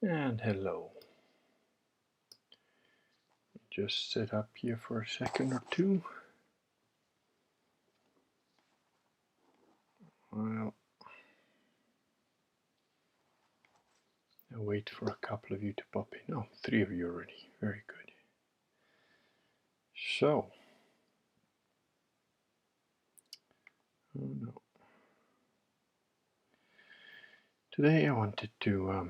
And hello. Just sit up here for a second or two. Well, I'll wait for a couple of you to pop in. Oh, 3 of you already. Very good. So, oh no. Today I wanted to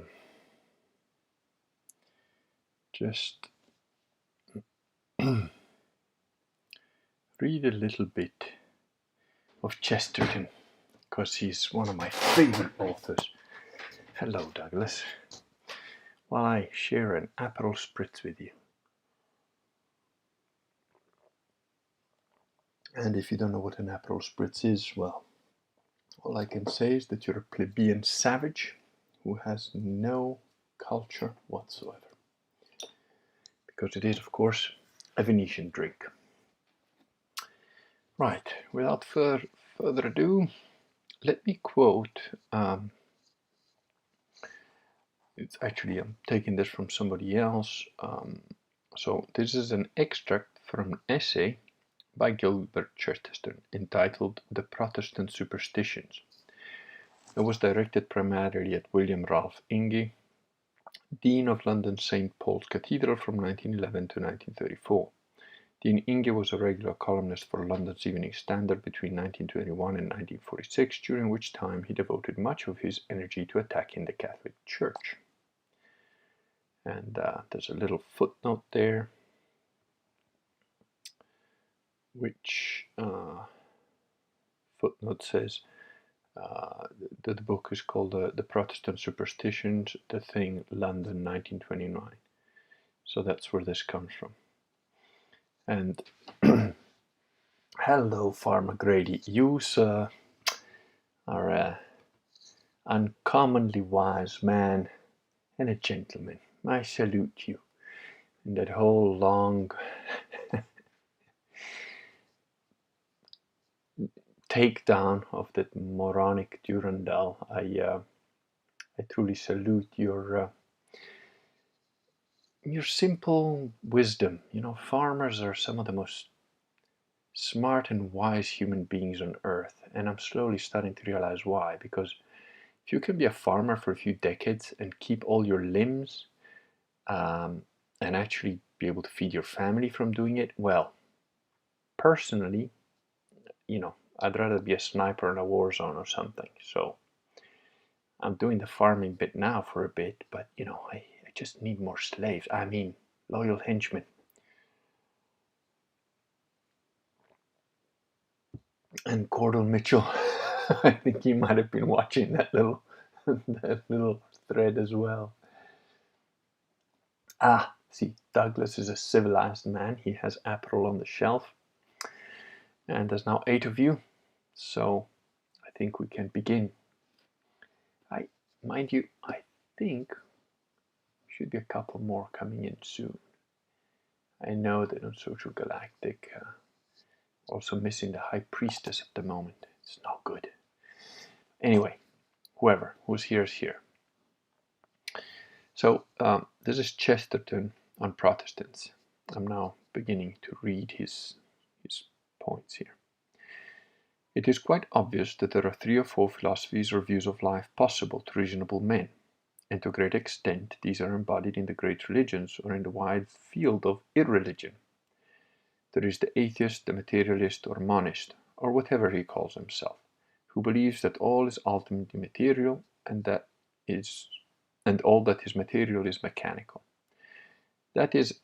just read a little bit of Chesterton, because he's one of my favorite authors. Hello, Douglas. While I share an Aperol Spritz with you. And if you don't know what an Aperol Spritz is, well, all I can say is that you're a plebeian savage who has no culture whatsoever. Because it is, of course, a Venetian drink. Right, without further ado, let me quote, it's actually, I'm taking this from somebody else, so this is an extract from an essay by Gilbert Chesterton entitled The Protestant Superstitions. It was directed primarily at William Ralph Inge, Dean of London's St. Paul's Cathedral from 1911 to 1934. Dean Inge was a regular columnist for London's Evening Standard between 1921 and 1946, during which time he devoted much of his energy to attacking the Catholic Church. And there's a little footnote there, which footnote says that the book is called The Protestant Superstitions, The Thing, London, 1929. So that's where this comes from. And hello, Farmer Grady. You, sir, are an uncommonly wise man and a gentleman. I salute you. And that whole long takedown of that moronic Durandal, I truly salute your simple wisdom. You know, farmers are some of the most smart and wise human beings on earth, and I'm slowly starting to realize why. Because if you can be a farmer for a few decades and keep all your limbs and actually be able to feed your family from doing it, well, personally, you know, I'd rather be a sniper in a war zone or something. So I'm doing the farming bit now for a bit, but you know, I just need more slaves. I mean, loyal henchmen. And Cordell Mitchell, I think he might have been watching that little thread as well. Ah, see, Douglas is a civilized man. He has Aperol on the shelf. And there's now 8 of you, so I think we can begin. Mind you, I think should be a couple more coming in soon. I know that on Social Galactic, also missing the High Priestess at the moment. It's not good. Anyway, who's here is here. So this is Chesterton on Protestants. I'm now beginning to read his points here. It is quite obvious that there are 3 or 4 philosophies or views of life possible to reasonable men, and to a great extent these are embodied in the great religions or in the wide field of irreligion. There is the atheist, the materialist or monist, or whatever he calls himself, who believes that all is ultimately material and all that is material is mechanical. That is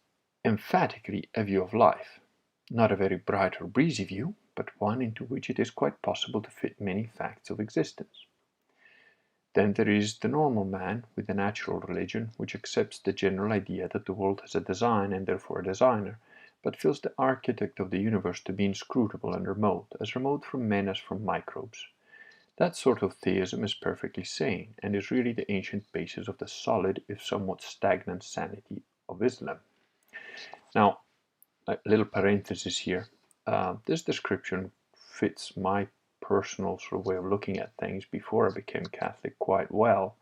emphatically a view of life, not a very bright or breezy view, but one into which it is quite possible to fit many facts of existence. Then there is the normal man with the natural religion, which accepts the general idea that the world has a design and therefore a designer, but feels the architect of the universe to be inscrutable and remote from men as from microbes. That sort of theism is perfectly sane, and is really the ancient basis of the solid, if somewhat stagnant sanity of Islam. Now, a little parenthesis here. This description fits my personal sort of way of looking at things before I became Catholic quite well,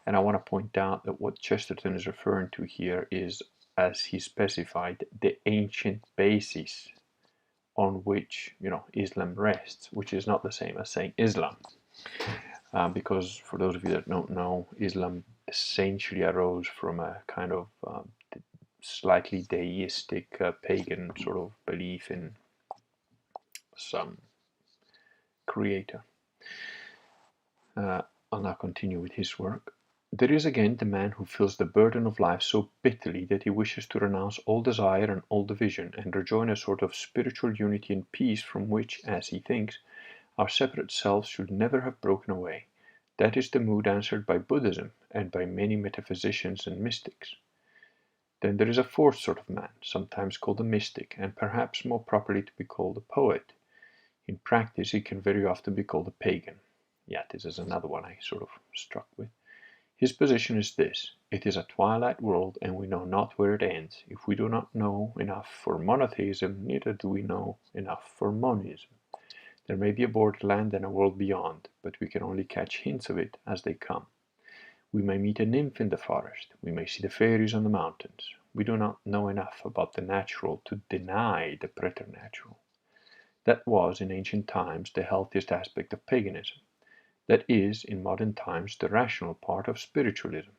And I want to point out that what Chesterton is referring to here is, as he specified, the ancient basis on which Islam rests, which is not the same as saying Islam. Because for those of you that don't know, Islam essentially arose from a kind of slightly deistic pagan sort of belief in some creator. I'll now continue with his work. There is again the man who feels the burden of life so bitterly that he wishes to renounce all desire and all division, and rejoin a sort of spiritual unity and peace from which, as he thinks, our separate selves should never have broken away. That is the mood answered by Buddhism and by many metaphysicians and mystics. Then there is a fourth sort of man, sometimes called a mystic, and perhaps more properly to be called a poet. In practice, he can very often be called a pagan. Yeah, this is another one I sort of struck with. His position is this: it is a twilight world, and we know not where it ends. If we do not know enough for monotheism, neither do we know enough for monism. There may be a borderland and a world beyond, but we can only catch hints of it as they come. We may meet a nymph in the forest, we may see the fairies on the mountains. We do not know enough about the natural to deny the preternatural. That was, in ancient times, the healthiest aspect of paganism. That is, in modern times, the rational part of spiritualism.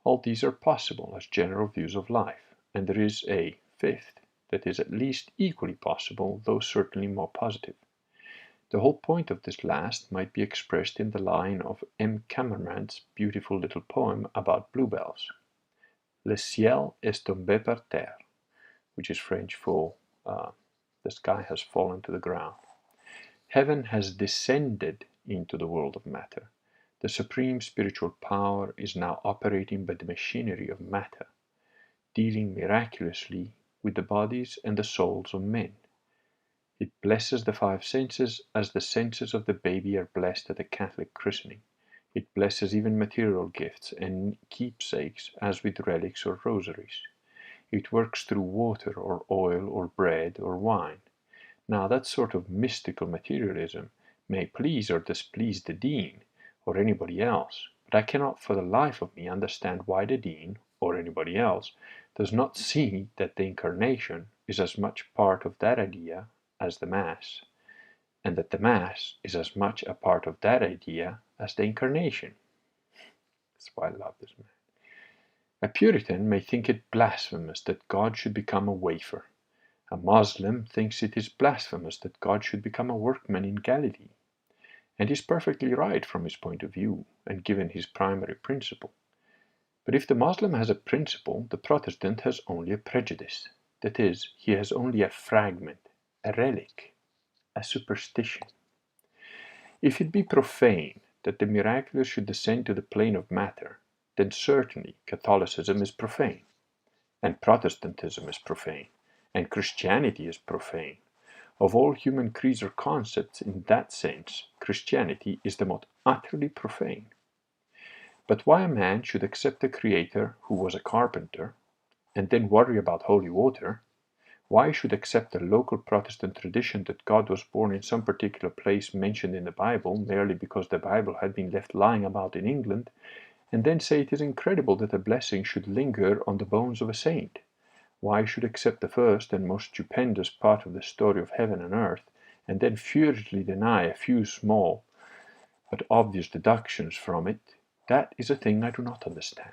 All these are possible as general views of life, and there is a fifth that is at least equally possible, though certainly more positive. The whole point of this last might be expressed in the line of M. Camerman's beautiful little poem about bluebells. Le ciel est tombé par terre, which is French for the sky has fallen to the ground. Heaven has descended into the world of matter. The supreme spiritual power is now operating by the machinery of matter, dealing miraculously with the bodies and the souls of men. It blesses the five senses as the senses of the baby are blessed at a Catholic christening. It blesses even material gifts and keepsakes as with relics or rosaries. It works through water or oil or bread or wine. Now that sort of mystical materialism may please or displease the dean or anybody else, but I cannot for the life of me understand why the dean or anybody else does not see that the incarnation is as much part of that idea as the Mass, and that the Mass is as much a part of that idea as the incarnation. That's why I love this man. A Puritan may think it blasphemous that God should become a wafer. A Moslem thinks it is blasphemous that God should become a workman in Galilee. And he's perfectly right from his point of view, and given his primary principle. But if the Moslem has a principle, the Protestant has only a prejudice. That is, he has only a fragment, a relic, a superstition. If it be profane that the miraculous should descend to the plane of matter, then certainly Catholicism is profane, and Protestantism is profane, and Christianity is profane. Of all human creeds or concepts in that sense, Christianity is the most utterly profane. But why a man should accept a creator who was a carpenter, and then worry about holy water, why he should accept a local Protestant tradition that God was born in some particular place mentioned in the Bible merely because the Bible had been left lying about in England, and then say it is incredible that a blessing should linger on the bones of a saint, why he should accept the first and most stupendous part of the story of heaven and earth, and then furiously deny a few small but obvious deductions from it, that is a thing I do not understand.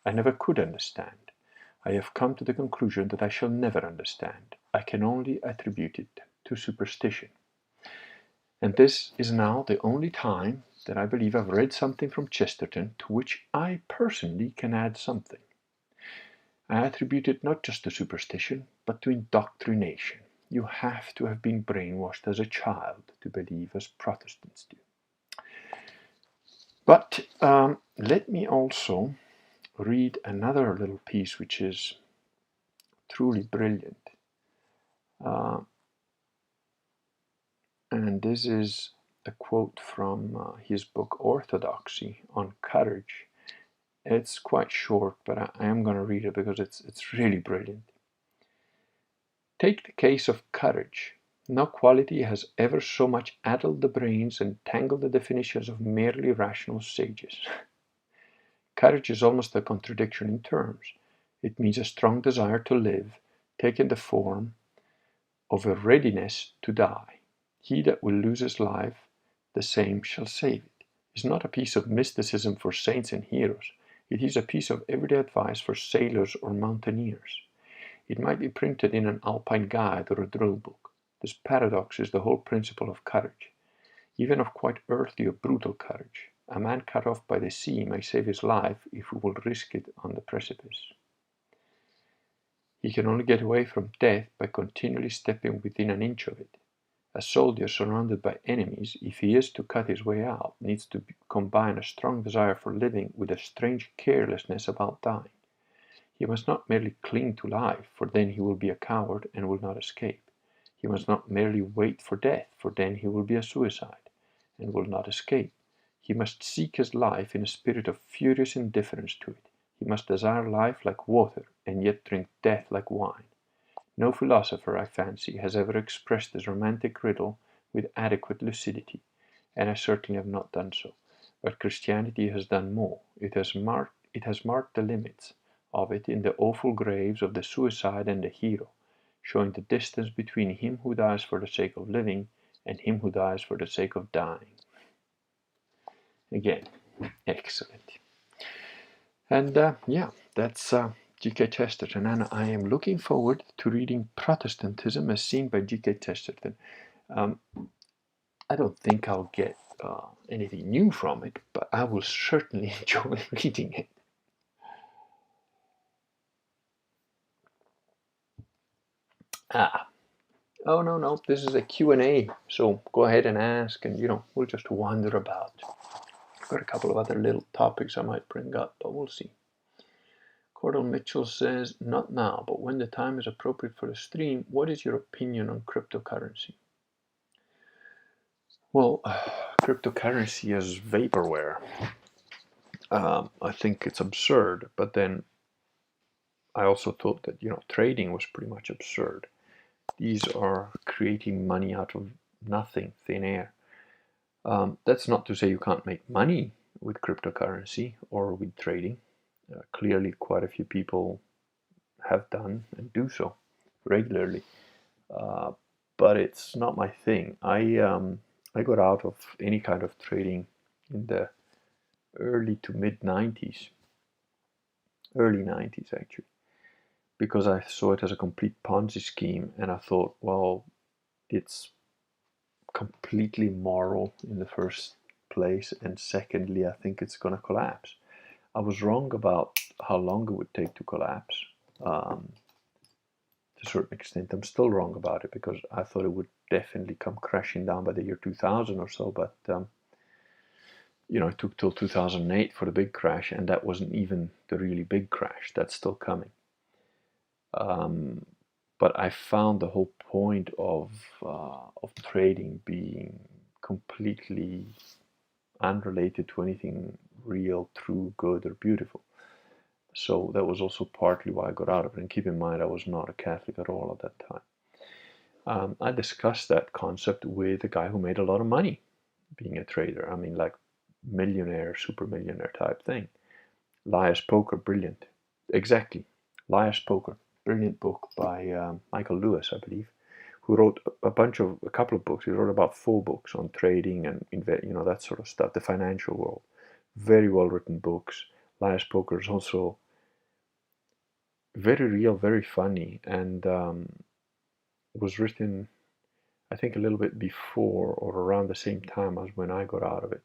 I never could understand. I have come to the conclusion that I shall never understand. I can only attribute it to superstition. And this is now the only time that I believe I've read something from Chesterton to which I personally can add something. I attribute it not just to superstition, but to indoctrination. You have to have been brainwashed as a child to believe as Protestants do. But let me also read another little piece which is truly brilliant. And this is a quote from his book Orthodoxy on courage. It's quite short, but I am going to read it because it's really brilliant. Take the case of courage. No quality has ever so much addled the brains and tangled the definitions of merely rational sages. Courage is almost a contradiction in terms. It means a strong desire to live, taking the form of a readiness to die. He that will lose his life, the same shall save it. Is not a piece of mysticism for saints and heroes. It is a piece of everyday advice for sailors or mountaineers. It might be printed in an alpine guide or a drill book. This paradox is the whole principle of courage, even of quite earthly or brutal courage. A man cut off by the sea may save his life if he will risk it on the precipice. He can only get away from death by continually stepping within an inch of it. A soldier surrounded by enemies, if he is to cut his way out, needs to combine a strong desire for living with a strange carelessness about dying. He must not merely cling to life, for then he will be a coward and will not escape. He must not merely wait for death, for then he will be a suicide and will not escape. He must seek his life in a spirit of furious indifference to it. He must desire life like water, and yet drink death like wine. No philosopher, I fancy, has ever expressed this romantic riddle with adequate lucidity, and I certainly have not done so. But Christianity has done more. It has marked the limits of it in the awful graves of the suicide and the hero, showing the distance between him who dies for the sake of living and him who dies for the sake of dying. Again, excellent. And yeah, that's GK Chesterton, and I am looking forward to reading Protestantism as seen by GK Chesterton. I don't think I'll get anything new from it, but I will certainly enjoy reading it. Oh no, this is a Q&A, so go ahead and ask, and we'll just wander about. I've got a couple of other little topics I might bring up, but we'll see. Cordell Mitchell says, not now, but when the time is appropriate for the stream, what is your opinion on cryptocurrency? Well, cryptocurrency is vaporware. I think it's absurd, but then I also thought that, trading was pretty much absurd. These are creating money out of nothing, thin air. That's not to say you can't make money with cryptocurrency or with trading. Clearly, quite a few people have done and do so regularly. But it's not my thing. I got out of any kind of trading in the early to mid 90s, early 90s actually, because I saw it as a complete Ponzi scheme, and I thought, well, it's completely moral in the first place, and secondly, I think it's going to collapse. I was wrong about how long it would take to collapse. To a certain extent, I'm still wrong about it, because I thought it would definitely come crashing down by the year 2000 or so, but it took till 2008 for the big crash, and that wasn't even the really big crash. That's still coming. But I found the whole point of trading being completely unrelated to anything real, true, good, or beautiful. So that was also partly why I got out of it. And keep in mind, I was not a Catholic at all at that time. I discussed that concept with a guy who made a lot of money being a trader. I mean, like millionaire, super millionaire type thing. Liar's Poker, brilliant. Exactly. Liar's Poker, brilliant book by Michael Lewis, I believe, who wrote a couple of books. He wrote about 4 books on trading and that sort of stuff, the financial world. Very well written books. Liar's Poker is also very real, very funny, and was written, I think, a little bit before or around the same time as when I got out of it.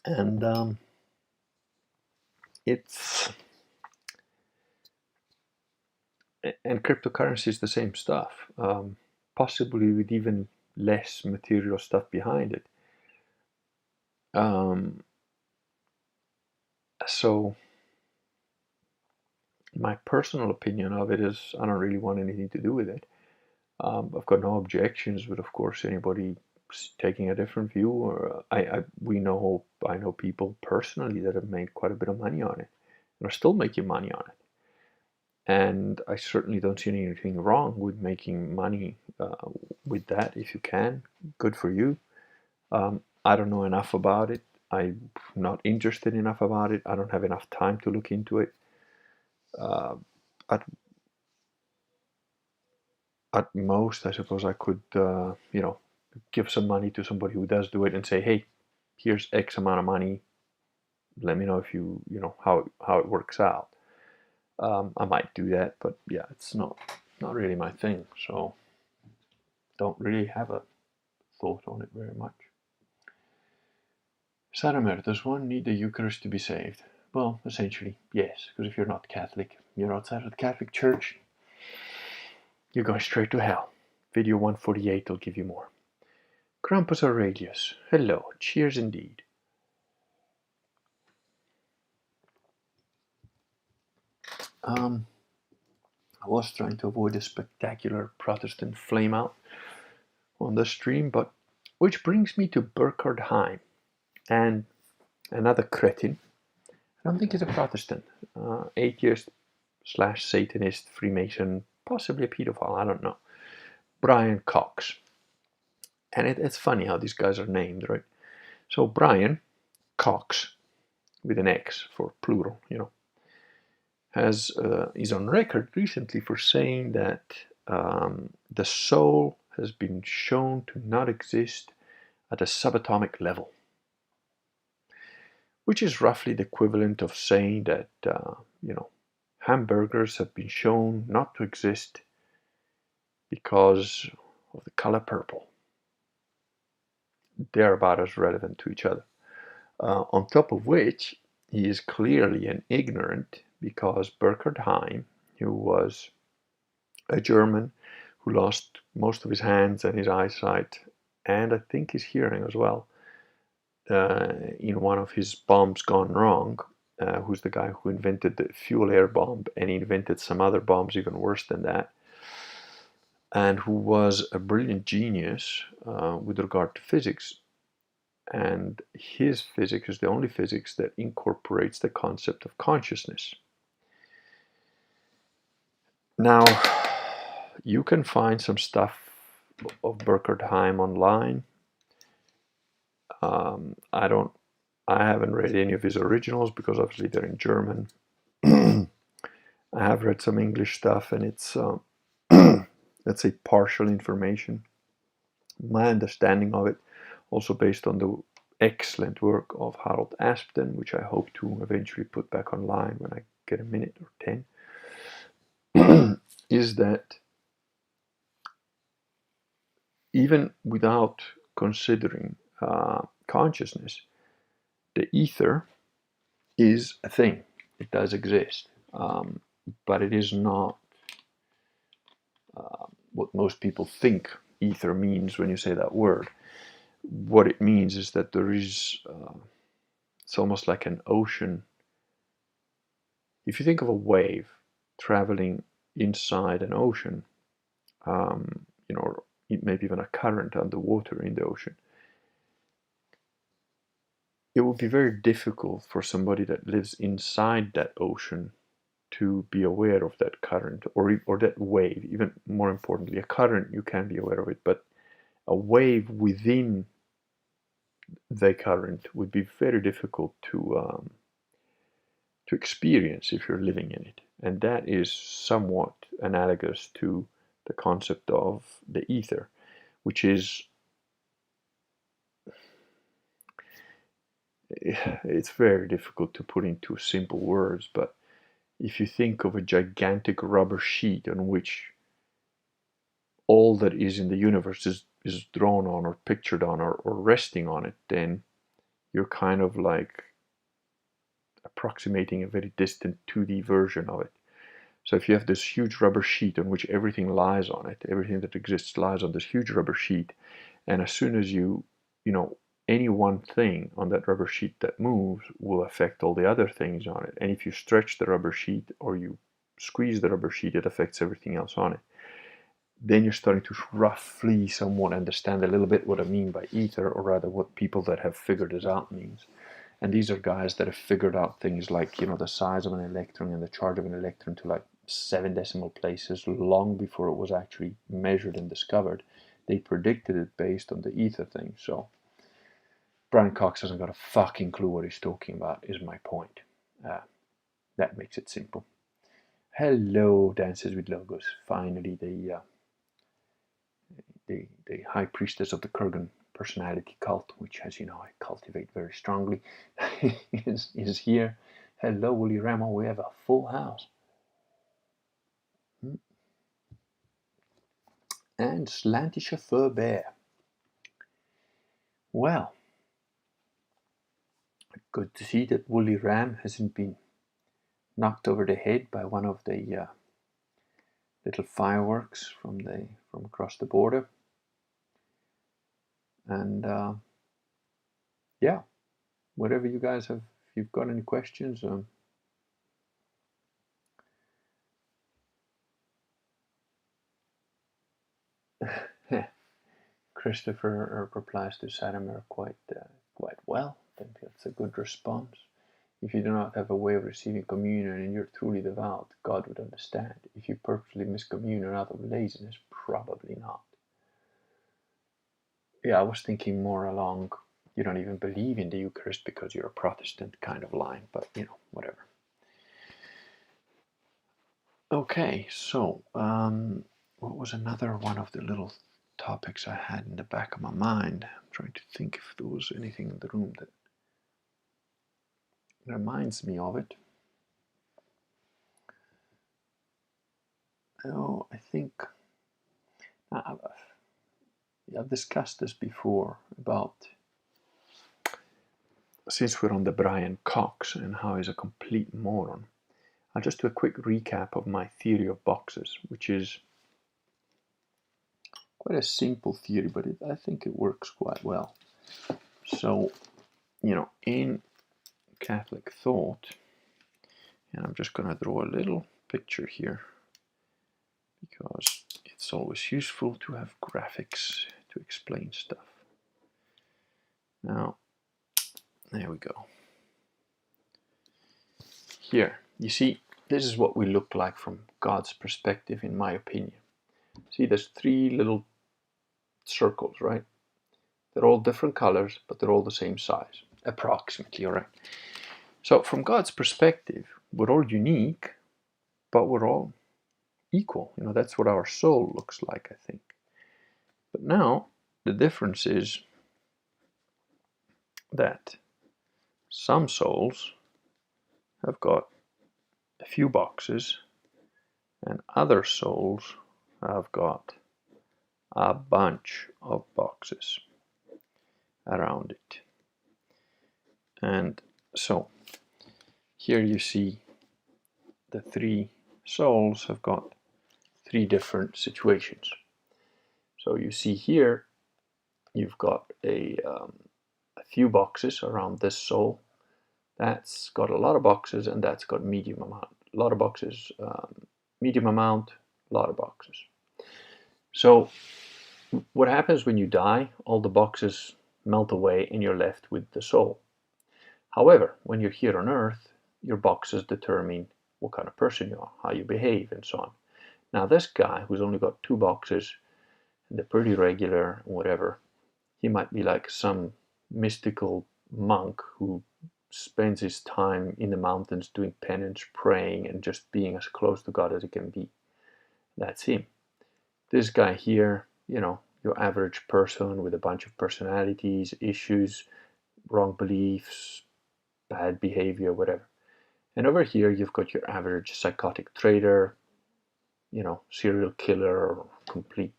And and cryptocurrency is the same stuff, possibly with even less material stuff behind it. So my personal opinion of it is I don't really want anything to do with it. I've got no objections, but of course anybody taking a different view, or I know people personally that have made quite a bit of money on it and are still making money on it. And I certainly don't see anything wrong with making money with that. If you can, good for you. I don't know enough about it. I'm not interested enough about it. I don't have enough time to look into it. Uh, at at most, I suppose I could, give some money to somebody who does do it and say, hey, here's X amount of money. Let me know if how it works out. I might do that, but yeah, it's not really my thing. So don't really have a thought on it very much. Saramer, does one need the Eucharist to be saved? Well, essentially, yes, because if you're not Catholic, you're outside of the Catholic Church, you're going straight to hell. Video 148 will give you more. Krampus Aurelius, hello, cheers indeed. I was trying to avoid a spectacular Protestant flameout on the stream, but which brings me to Burkhard Heim and another cretin. I don't think he's a Protestant. Atheist / Satanist, Freemason, possibly a pedophile, I don't know. Brian Cox. And it's funny how these guys are named, right? So Brian Cox, with an X for plural, is on record recently for saying that the soul has been shown to not exist at a subatomic level, which is roughly the equivalent of saying that, hamburgers have been shown not to exist because of the color purple. They're about as relevant to each other. On top of which, he is clearly an ignorant because Burkhard Heim, who was a German who lost most of his hands and his eyesight, and I think his hearing as well, in one of his bombs gone wrong, who's the guy who invented the fuel air bomb, and he invented some other bombs even worse than that, and who was a brilliant genius with regard to physics. And his physics is the only physics that incorporates the concept of consciousness. Now, you can find some stuff of Burkhard Heim online. I haven't read any of his originals because obviously they're in German. I have read some English stuff, and it's let's say partial information. My understanding of it, also based on the excellent work of Harold Aspden, which I hope to eventually put back online when I get a minute or 10, is that even without considering consciousness, the ether is a thing. It does exist, but it is not what most people think ether means when you say that word. What it means is that there is, it's almost like an ocean. If you think of a wave traveling inside an ocean, or maybe even a current underwater in the ocean, it would be very difficult for somebody that lives inside that ocean to be aware of that current or that wave. Even more importantly, a current, you can be aware of it, but a wave within the current would be very difficult to experience if you're living in it. And that is somewhat analogous to the concept of the ether, which is, it's very difficult to put into simple words, but if you think of a gigantic rubber sheet on which all that is in the universe is drawn on or pictured on or resting on it, then you're kind of like approximating a very distant 2D version of it. So if you have this huge rubber sheet on which everything lies on it, everything that exists lies on this huge rubber sheet, and as soon as any one thing on that rubber sheet that moves will affect all the other things on it. And if you stretch the rubber sheet or you squeeze the rubber sheet, it affects everything else on it. Then you're starting to roughly somewhat understand a little bit what I mean by ether, or rather what people that have figured this out means. And these are guys that have figured out things like, the size of an electron and the charge of an electron to like 7 decimal places long before it was actually measured and discovered. They predicted it based on the ether thing. So Brian Cox hasn't got a fucking clue what he's talking about, is my point. That makes it simple. Hello, Dances with Logos. Finally, the High Priestess of the Kurgan personality cult, which, as you know, I cultivate very strongly, is here. Hello, Willie Ramo. We have a full house. And Slanty Chauffeur Bear. Well, good to see that Woolly Ram hasn't been knocked over the head by one of the little fireworks from across the border. And yeah, whatever you guys have, if you've got any questions, Christopher replies to Sadamer quite well. I think that's a good response. If you do not have a way of receiving communion and you're truly devout, God would understand. If you purposely miss communion out of laziness, probably not. Yeah, I was thinking more along, you don't even believe in the Eucharist because you're a Protestant kind of line, but you know, whatever. Okay, so what was another one of the little topics I had in the back of my mind? I'm trying to think if there was anything in the room that reminds me of it. Oh, I think I've discussed this before about, since we're on the Brian Cox and how he's a complete moron, I'll just do a quick recap of my theory of boxes, which is quite a simple theory, but I think it works quite well. So, you know, in Catholic thought, and I'm just going to draw a little picture here because it's always useful to have graphics to explain stuff. Now, there we go. Here, you see, this is what we look like from God's perspective, in my opinion. See, there's three little circles, right? They're all different colors, but they're all the same size, approximately, all right? So from God's perspective, we're all unique, but we're all equal. You know, that's what our soul looks like, I think. But now, the difference is that some souls have got a few boxes, and other souls have got a bunch of boxes around it. And so here you see the three souls have got three different situations. So you see here you've got a few boxes around this soul. That's got a lot of boxes, and that's got medium amount. A lot of boxes, medium amount, a lot of boxes. So what happens when you die? All the boxes melt away and you're left with the soul. However, when you're here on Earth, your boxes determine what kind of person you are, how you behave, and so on. Now this guy who's only got two boxes, and they're pretty regular, whatever, he might be like some mystical monk who spends his time in the mountains doing penance, praying, and just being as close to God as he can be. That's him. This guy here, you know, your average person with a bunch of personalities, issues, wrong beliefs, bad behavior, whatever. And over here, you've got your average psychotic trader, you know, serial killer, or complete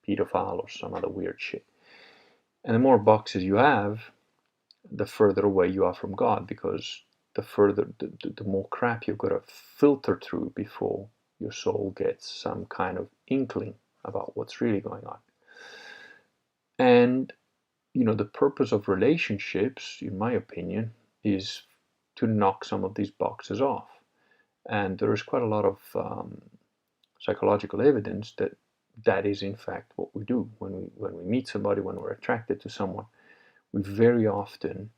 pedophile, or some other weird shit. And the more boxes you have, the further away you are from God, because the more crap you've got to filter through before your soul gets some kind of inkling about what's really going on. And, you know, the purpose of relationships, in my opinion, is to knock some of these boxes off. And there is quite a lot of psychological evidence that that is in fact what we do when we meet somebody, when we're attracted to someone. We very often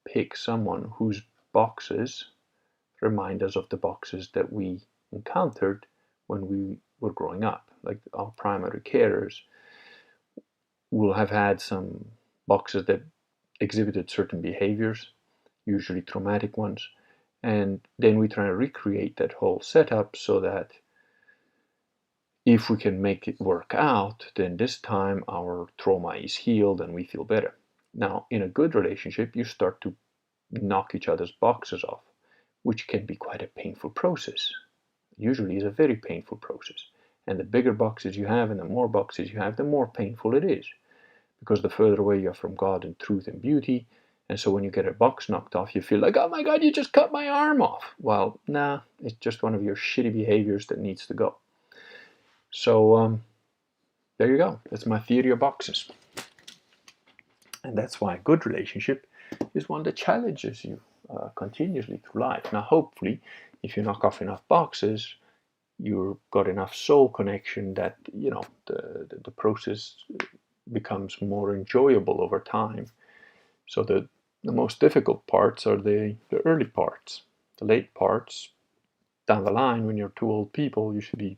pick someone whose boxes remind us of the boxes that we encountered when we were growing up. Like our primary carers will have had some boxes that exhibited certain behaviors, usually traumatic ones, and then we try to recreate that whole setup so that if we can make it work out, then this time our trauma is healed and we feel better. Now, in a good relationship, you start to knock each other's boxes off, which can be quite a painful process. Usually is a very painful process. And the bigger boxes you have and the more boxes you have, the more painful it is. Because the further away you are from God and truth and beauty, and so when you get a box knocked off, you feel like, oh my God, you just cut my arm off. Well, nah, it's just one of your shitty behaviors that needs to go. So there you go. That's my theory of boxes. And that's why a good relationship is one that challenges you continuously through life. Now, hopefully, if you knock off enough boxes, you've got enough soul connection that, you know, the process becomes more enjoyable over time. So the most difficult parts are the early parts. The late parts, down the line, when you're two old people, you should be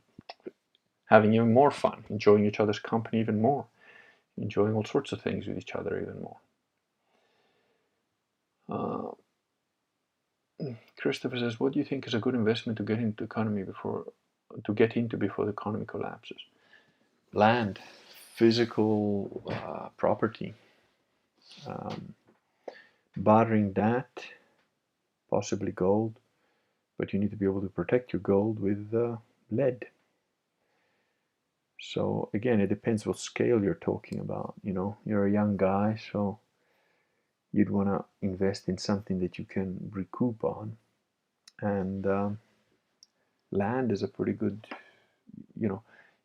having even more fun, enjoying each other's company even more, enjoying all sorts of things with each other even more. Christopher says, what do you think is a good investment to get into before the economy collapses? Land, physical property. Barring that, possibly gold, but you need to be able to protect your gold with lead. So again, it depends what scale you're talking about. You know, you're a young guy, so you'd want to invest in something that you can recoup on. And land is a pretty good, you know,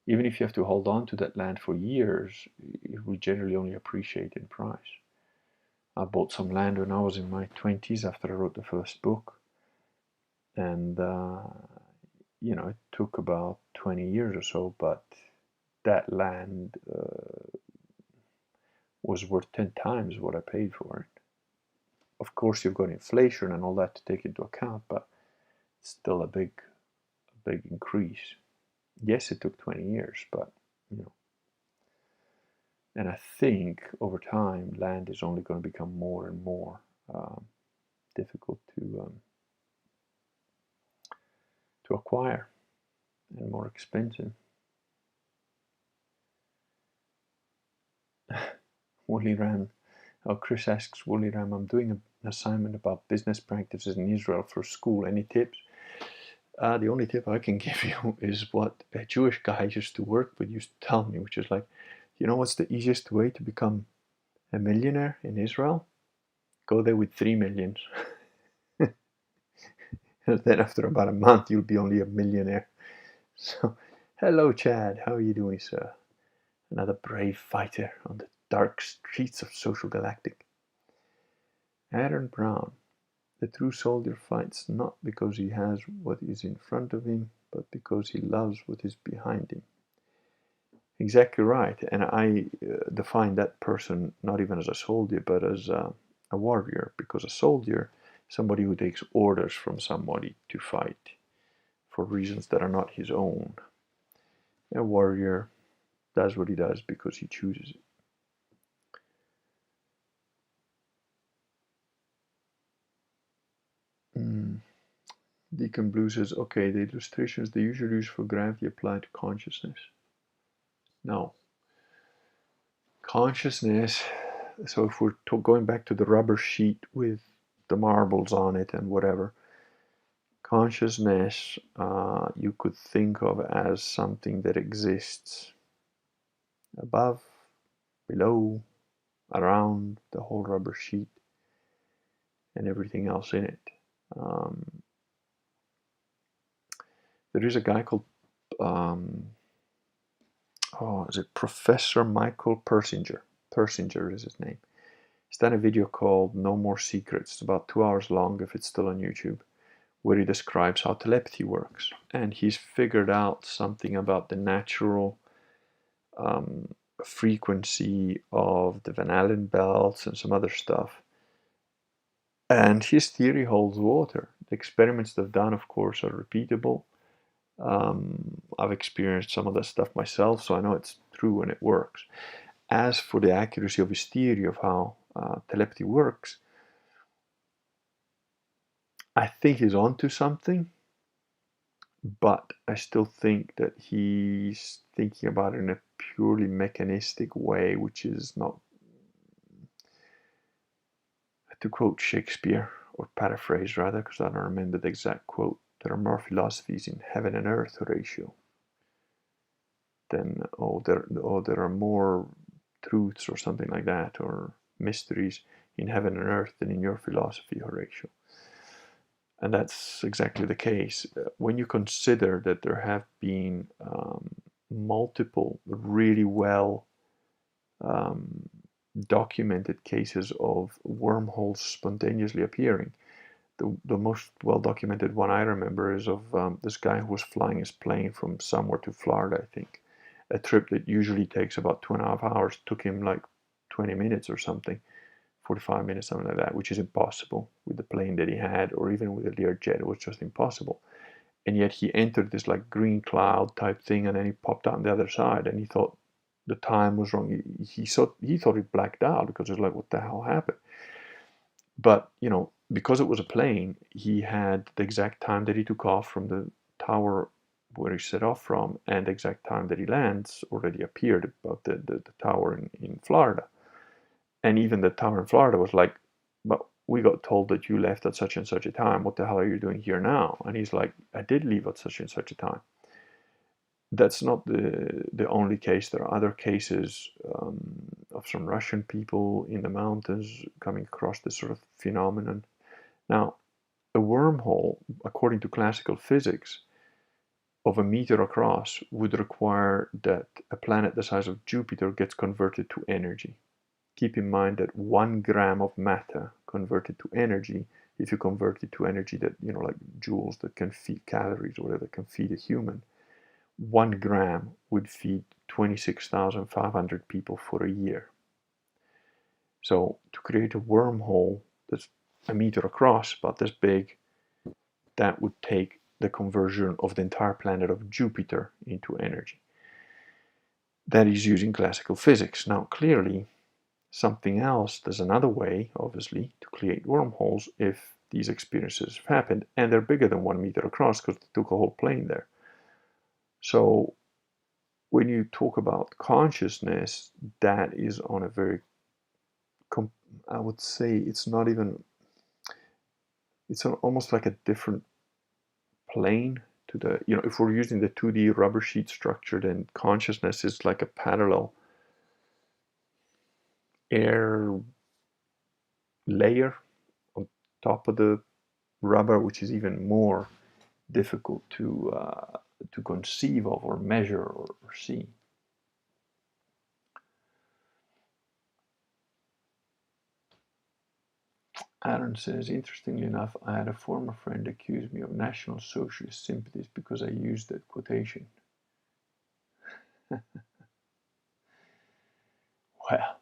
even if you have to hold on to that land for years, it will generally only appreciate in price. I bought some land when I was in my 20s after I wrote the first book. And, you know, it took about 20 years or so, but that land was worth 10 times what I paid for it. Of course, you've got inflation and all that to take into account, but it's still a big increase. Yes, it took 20 years, but, you know. And I think over time, land is only going to become more and more difficult to acquire and more expensive. Woolly Ram. Oh, Chris asks, Woolly Ram, I'm doing an assignment about business practices in Israel for school. Any tips? The only tip I can give you is what a Jewish guy I used to work with used to tell me, which is like, you know what's the easiest way to become a millionaire in Israel? Go there with 3 million. And then after about a month, you'll be only a millionaire. So, hello, Chad. How are you doing, sir? Another brave fighter on the dark streets of Social Galactic. Aaron Brown. The true soldier fights not because he has what is in front of him, but because he loves what is behind him. Exactly right. And I define that person not even as a soldier, but as a warrior, because a soldier is somebody who takes orders from somebody to fight for reasons that are not his own. A warrior does what he does because he chooses it. Deacon Blue says, okay, the illustrations they usually use for gravity apply to consciousness. No. Consciousness, so if we're going back to the rubber sheet with the marbles on it and whatever, consciousness you could think of as something that exists above, below, around the whole rubber sheet and everything else in it. There is a guy called, is it Professor Michael Persinger? Persinger is his name. He's done a video called No More Secrets. It's about 2 hours long if it's still on YouTube, where he describes how telepathy works. And he's figured out something about the natural frequency of the Van Allen belts and some other stuff. And his theory holds water. The experiments they've done, of course, are repeatable. I've experienced some of that stuff myself, so I know it's true and it works. As for the accuracy of his theory of how telepathy works, I think he's onto something, but I still think that he's thinking about it in a purely mechanistic way, which is not, to quote Shakespeare, or paraphrase rather, because I don't remember the exact quote, there are more philosophies in heaven and earth, Horatio, than, there are more truths or something like that, or mysteries in heaven and earth than in your philosophy, Horatio. And that's exactly the case. When you consider that there have been multiple really well documented cases of wormholes spontaneously appearing. The most well documented one I remember is of this guy who was flying his plane from somewhere to Florida, I think. A trip that usually takes about 2.5 hours took him like 20 minutes or something, 45 minutes, something like that, which is impossible with the plane that he had, or even with a Learjet. It was just impossible. And yet he entered this like green cloud type thing, and then he popped out on the other side, and he thought the time was wrong. He thought he blacked out, because it was like, what the hell happened? But because it was a plane, he had the exact time that he took off from the tower where he set off from, and the exact time that he lands already appeared above the tower in Florida. And even the tower in Florida was like, but we got told that you left at such and such a time. What the hell are you doing here now? And he's like, I did leave at such and such a time. That's not the only case. There are other cases of some Russian people in the mountains coming across this sort of phenomenon. Now, a wormhole, according to classical physics, of a meter across would require that a planet the size of Jupiter gets converted to energy. Keep in mind that 1 gram of matter converted to energy, if you convert it to energy that, like joules that can feed calories or whatever, that can feed a human, 1 gram would feed 26,500 people for a year. So to create a wormhole that's a meter across, about this big, that would take the conversion of the entire planet of Jupiter into energy. That is using classical physics. Now, clearly, something else, there's another way, obviously, to create wormholes if these experiences have happened, and they're bigger than 1 meter across because they took a whole plane there. So when you talk about consciousness, that is on a very, I would say it's not even, it's almost like a different plane to the, if we're using the 2D rubber sheet structure, then consciousness is like a parallel air layer on top of the rubber, which is even more difficult to conceive of or measure or see. Aaron says, interestingly enough, I had a former friend accuse me of National Socialist sympathies because I used that quotation. Well,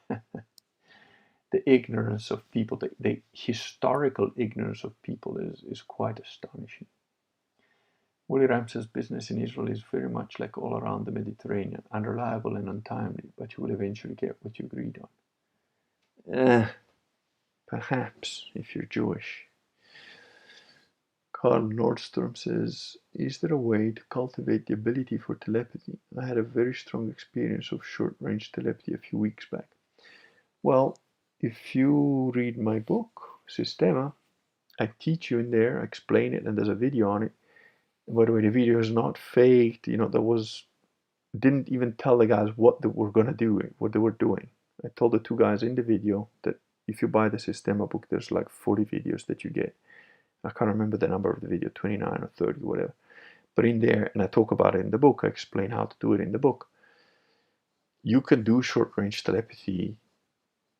the ignorance of people, the historical ignorance of people is quite astonishing. Willie Ram says business in Israel is very much like all around the Mediterranean, unreliable and untimely, but you will eventually get what you agreed on. Perhaps, if you're Jewish. Carl Nordstrom says, is there a way to cultivate the ability for telepathy? I had a very strong experience of short-range telepathy a few weeks back. Well, if you read my book, Systema, I teach you in there, I explain it, and there's a video on it. And by the way, the video is not faked. Didn't even tell the guys what they were going to do, what they were doing. I told the 2 guys in the video that if you buy the Systema book, there's like 40 videos that you get. I can't remember the number of the video, 29 or 30, whatever. But in there, and I talk about it in the book, I explain how to do it in the book. You can do short-range telepathy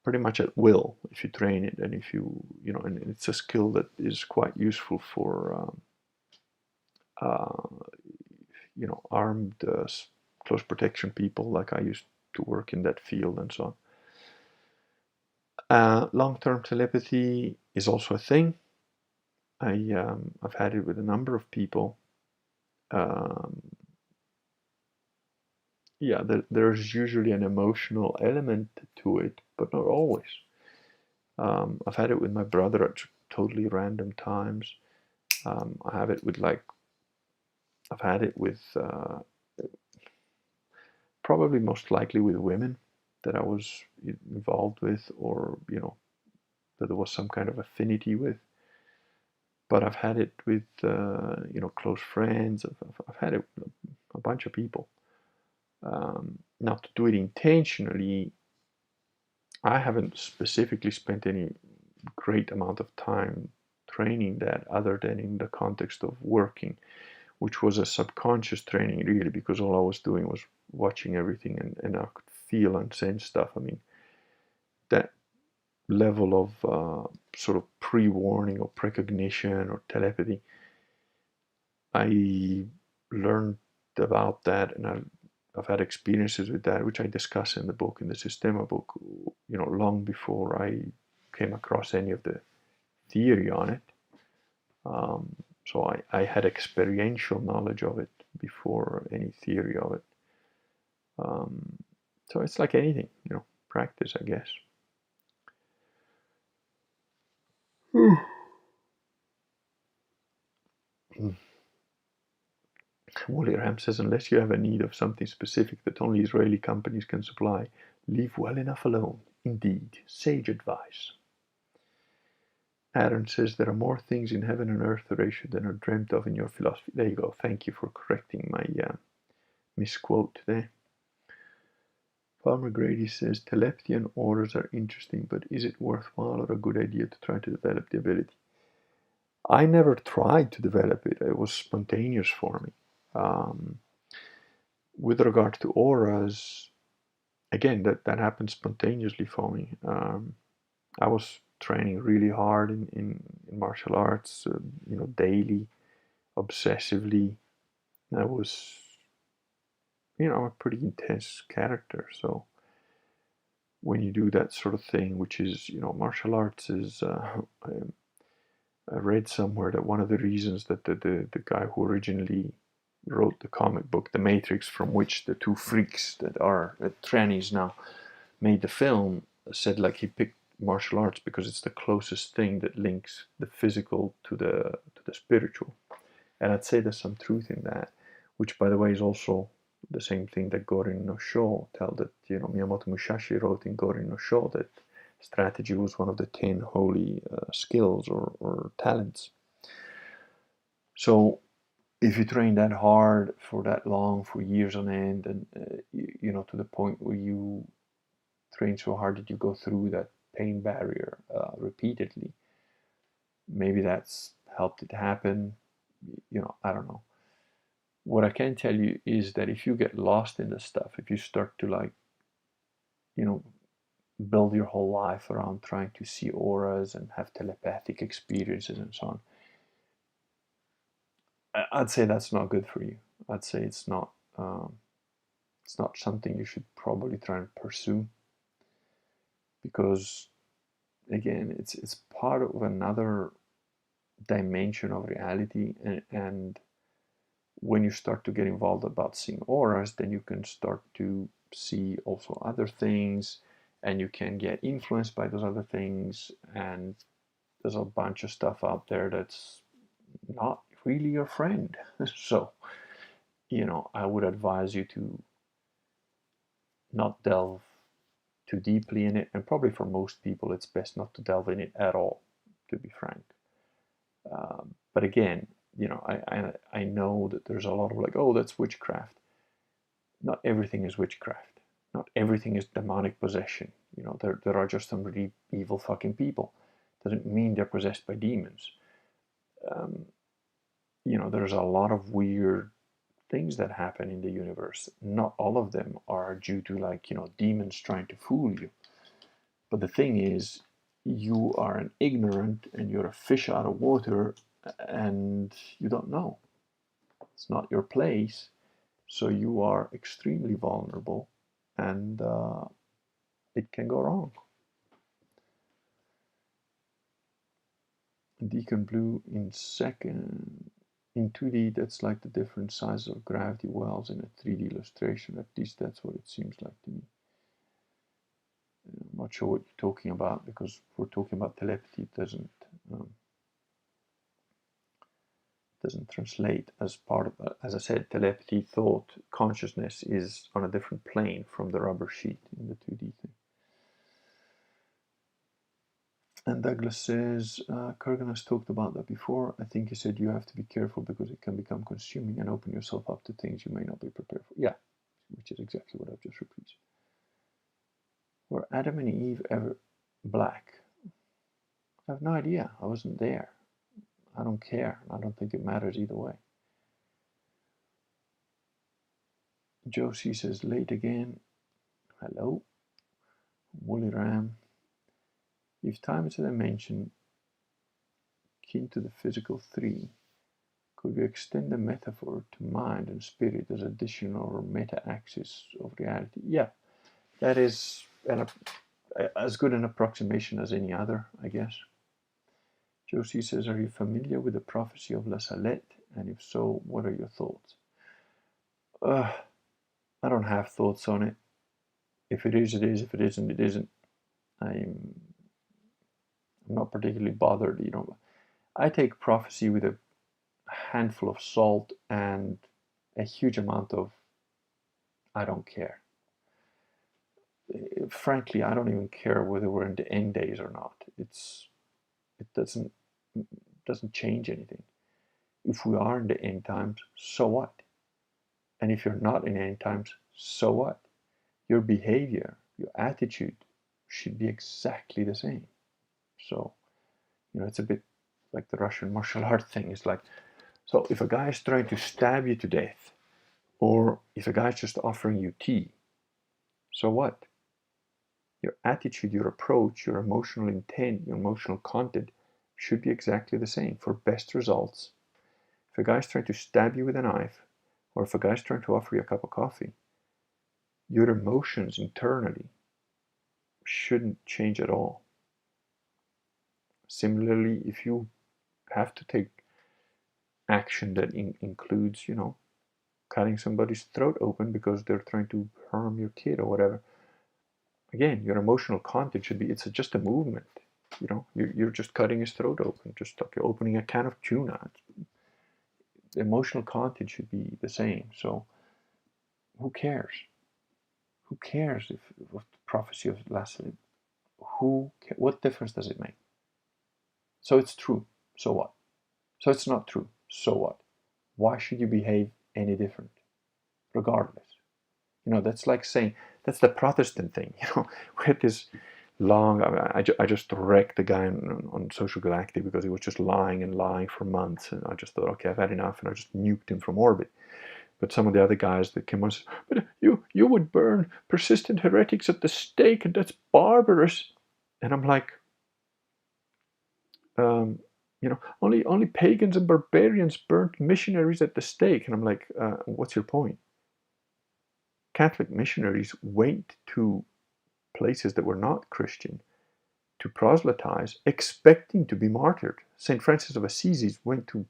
pretty much at will if you train it, and if and it's a skill that is quite useful for, armed close protection people, like I used to work in that field and so on. Long-term telepathy is also a thing. I've had it with a number of people. yeah, there's usually an emotional element to it, but not always. I've had it with my brother at totally random times. I have it with like I've had it with probably most likely with women that I was involved with, or that there was some kind of affinity with. But I've had it with close friends. I've had it with a bunch of people. Now, to do it intentionally, I haven't specifically spent any great amount of time training that, other than in the context of working, which was a subconscious training really, because all I was doing was watching everything, and I could feel and sense stuff. I mean, that level of sort of pre-warning or precognition or telepathy, I learned about that, and I've had experiences with that, which I discuss in the book, in the Systema book, long before I came across any of the theory on it. So I had experiential knowledge of it before any theory of it. So it's like anything, practice, I guess. Wally Ram says, unless you have a need of something specific that only Israeli companies can supply, leave well enough alone. Indeed, sage advice. Aaron says, there are more things in heaven and earth, Horatio, than are dreamt of in your philosophy. There you go. Thank you for correcting my misquote there. Farmer Grady says, telepathy and auras are interesting, but is it worthwhile or a good idea to try to develop the ability? I never tried to develop it. It was spontaneous for me. With regard to auras, again, that happened spontaneously for me. I was training really hard in martial arts, daily, obsessively. I was, I'm a pretty intense character. So when you do that sort of thing, which is, martial arts is, I read somewhere that one of the reasons that the guy who originally wrote the comic book, The Matrix, from which the two freaks that are trannies now made the film, said like he picked martial arts because it's the closest thing that links the physical to the spiritual. And I'd say there's some truth in that, which by the way is also the same thing that Gorin no Sho that Miyamoto Musashi wrote in Gorin no Sho, that strategy was one of the 10 holy skills or talents. So if you train that hard for that long, for years on end, and to the point where you train so hard that you go through that pain barrier repeatedly, maybe that's helped it happen. I don't know. What I can tell you is that if you get lost in this stuff, if you start to build your whole life around trying to see auras and have telepathic experiences and so on, I'd say that's not good for you. I'd say it's not something you should probably try and pursue, because again, it's part of another dimension of reality, and when you start to get involved about seeing auras, then you can start to see also other things, and you can get influenced by those other things, and there's a bunch of stuff out there that's not really your friend. So, I would advise you to not delve too deeply in it, and probably for most people it's best not to delve in it at all, to be frank. But again, I know that there's a lot of like, oh, that's witchcraft. Not everything is witchcraft. Not everything is demonic possession. There are just some really evil fucking people. Doesn't mean they're possessed by demons. There's a lot of weird things that happen in the universe. Not all of them are due to demons trying to fool you. But the thing is, you are an ignorant and you're a fish out of water, and you don't know. It's not your place, so you are extremely vulnerable, and it can go wrong. Deacon Blue in second. In 2D, that's like the different sizes of gravity wells in a 3D illustration. At least that's what it seems like to me. I'm not sure what you're talking about, because if we're talking about telepathy, it doesn't translate as part of, as I said, telepathy, thought, consciousness is on a different plane from the rubber sheet in the 2D thing. And Douglas says, Kurgan has talked about that before. I think he said you have to be careful because it can become consuming and open yourself up to things you may not be prepared for. Yeah, which is exactly what I've just repeated. Were Adam and Eve ever black? I have no idea. I wasn't there. I don't care. I don't think it matters either way. Josie says, late again. Hello. Woolly Ram. If time is a dimension kin to the physical three, could we extend the metaphor to mind and spirit as additional or meta-axis of reality? Yeah, that is as good an approximation as any other, I guess. Josie says, are you familiar with the prophecy of La Salette? And if so, what are your thoughts? I don't have thoughts on it. If it is, it is. If it isn't, it isn't. I'm not particularly bothered. You know, I take prophecy with a handful of salt and a huge amount of I don't care. Frankly, I don't even care whether we're in the end days or not. It doesn't change anything. If we are in the end times, so what? And if you're not in end times, so what? Your behavior, your attitude should be exactly the same. So, you know, it's a bit like the Russian martial art thing. It's like, so if a guy is trying to stab you to death, or if a guy's just offering you tea, so what? Your attitude, your approach, your emotional intent, your emotional content should be exactly the same for best results. If a guy's trying to stab you with a knife, or if a guy's trying to offer you a cup of coffee, your emotions internally shouldn't change at all. Similarly, if you have to take action that includes, you know, cutting somebody's throat open because they're trying to harm your kid or whatever, again, your emotional content should be, it's just a movement. You know, you're just cutting his throat open, just like you're opening a can of tuna. The emotional content should be the same. So who cares? Who cares if the prophecy of Lassalle? What difference does it make? So it's true. So what? So it's not true. So what? Why should you behave any different? Regardless. You know, that's like saying, that's the Protestant thing. You know, we had this long, I just wrecked the guy on Social Galactic because he was just lying and lying for months. And I just thought, okay, I've had enough. And I just nuked him from orbit. But some of the other guys that came on said, but you would burn persistent heretics at the stake, and that's barbarous. And I'm like, you know, only pagans and barbarians burnt missionaries at the stake. And I'm like, what's your point? Catholic missionaries went to places that were not Christian to proselytize, expecting to be martyred. St. Francis of Assisi went to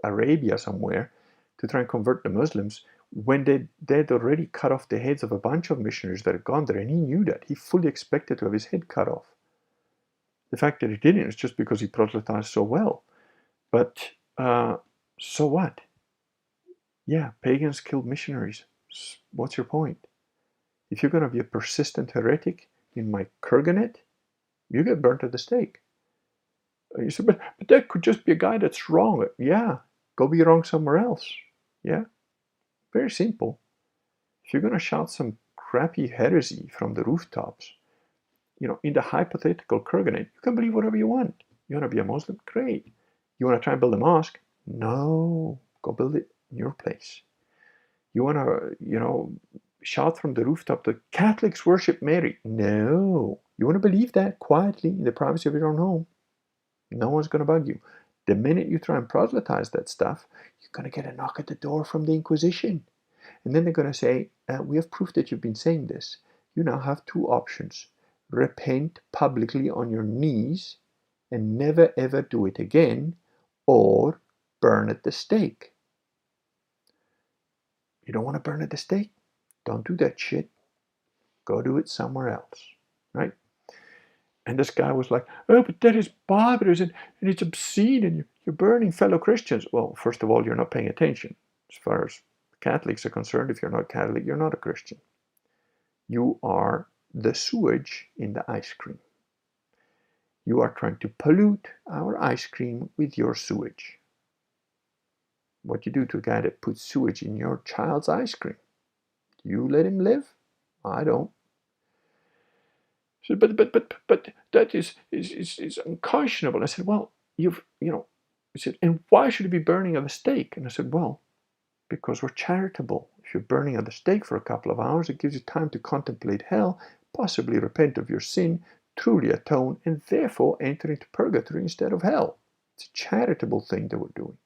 Arabia somewhere to try and convert the Muslims when they'd already cut off the heads of a bunch of missionaries that had gone there, and he knew that. He fully expected to have his head cut off. The fact that he didn't is just because he proselytized so well. But so what? Yeah, pagans killed missionaries. What's your point? If you're going to be a persistent heretic in my Kurganet, you get burnt at the stake. You said, but that could just be a guy that's wrong. Yeah, go be wrong somewhere else. Yeah, very simple. If you're going to shout some crappy heresy from the rooftops, you know, in the hypothetical Kurganet, you can believe whatever you want. You want to be a Muslim? Great. You want to try and build a mosque? No, go build it in your place. You want to, you know, shout from the rooftop that Catholics worship Mary? No. You want to believe that quietly in the privacy of your own home? No one's going to bug you. The minute you try and proselytize that stuff, you're going to get a knock at the door from the Inquisition. And then they're going to say, we have proof that you've been saying this. You now have two options. Repent publicly on your knees and never ever do it again, or burn at the stake. You don't want to burn at the stake? Don't do that shit. Go do it somewhere else, right? And this guy was like, oh, but that is barbarous and it's obscene and you're burning fellow Christians. Well, first of all, you're not paying attention. As far as Catholics are concerned, if you're not Catholic, you're not a Christian. You are the sewage in the ice cream. You are trying to pollute our ice cream with your sewage. What you do to a guy that puts sewage in your child's ice cream? Do you let him live? I don't. He said, but that is unconscionable. I said, well, he said, and why should it be burning at the stake? And I said, well, because we're charitable. If you're burning at the stake for a couple of hours, it gives you time to contemplate hell, possibly repent of your sin, truly atone, and therefore enter into purgatory instead of hell. It's a charitable thing that we're doing.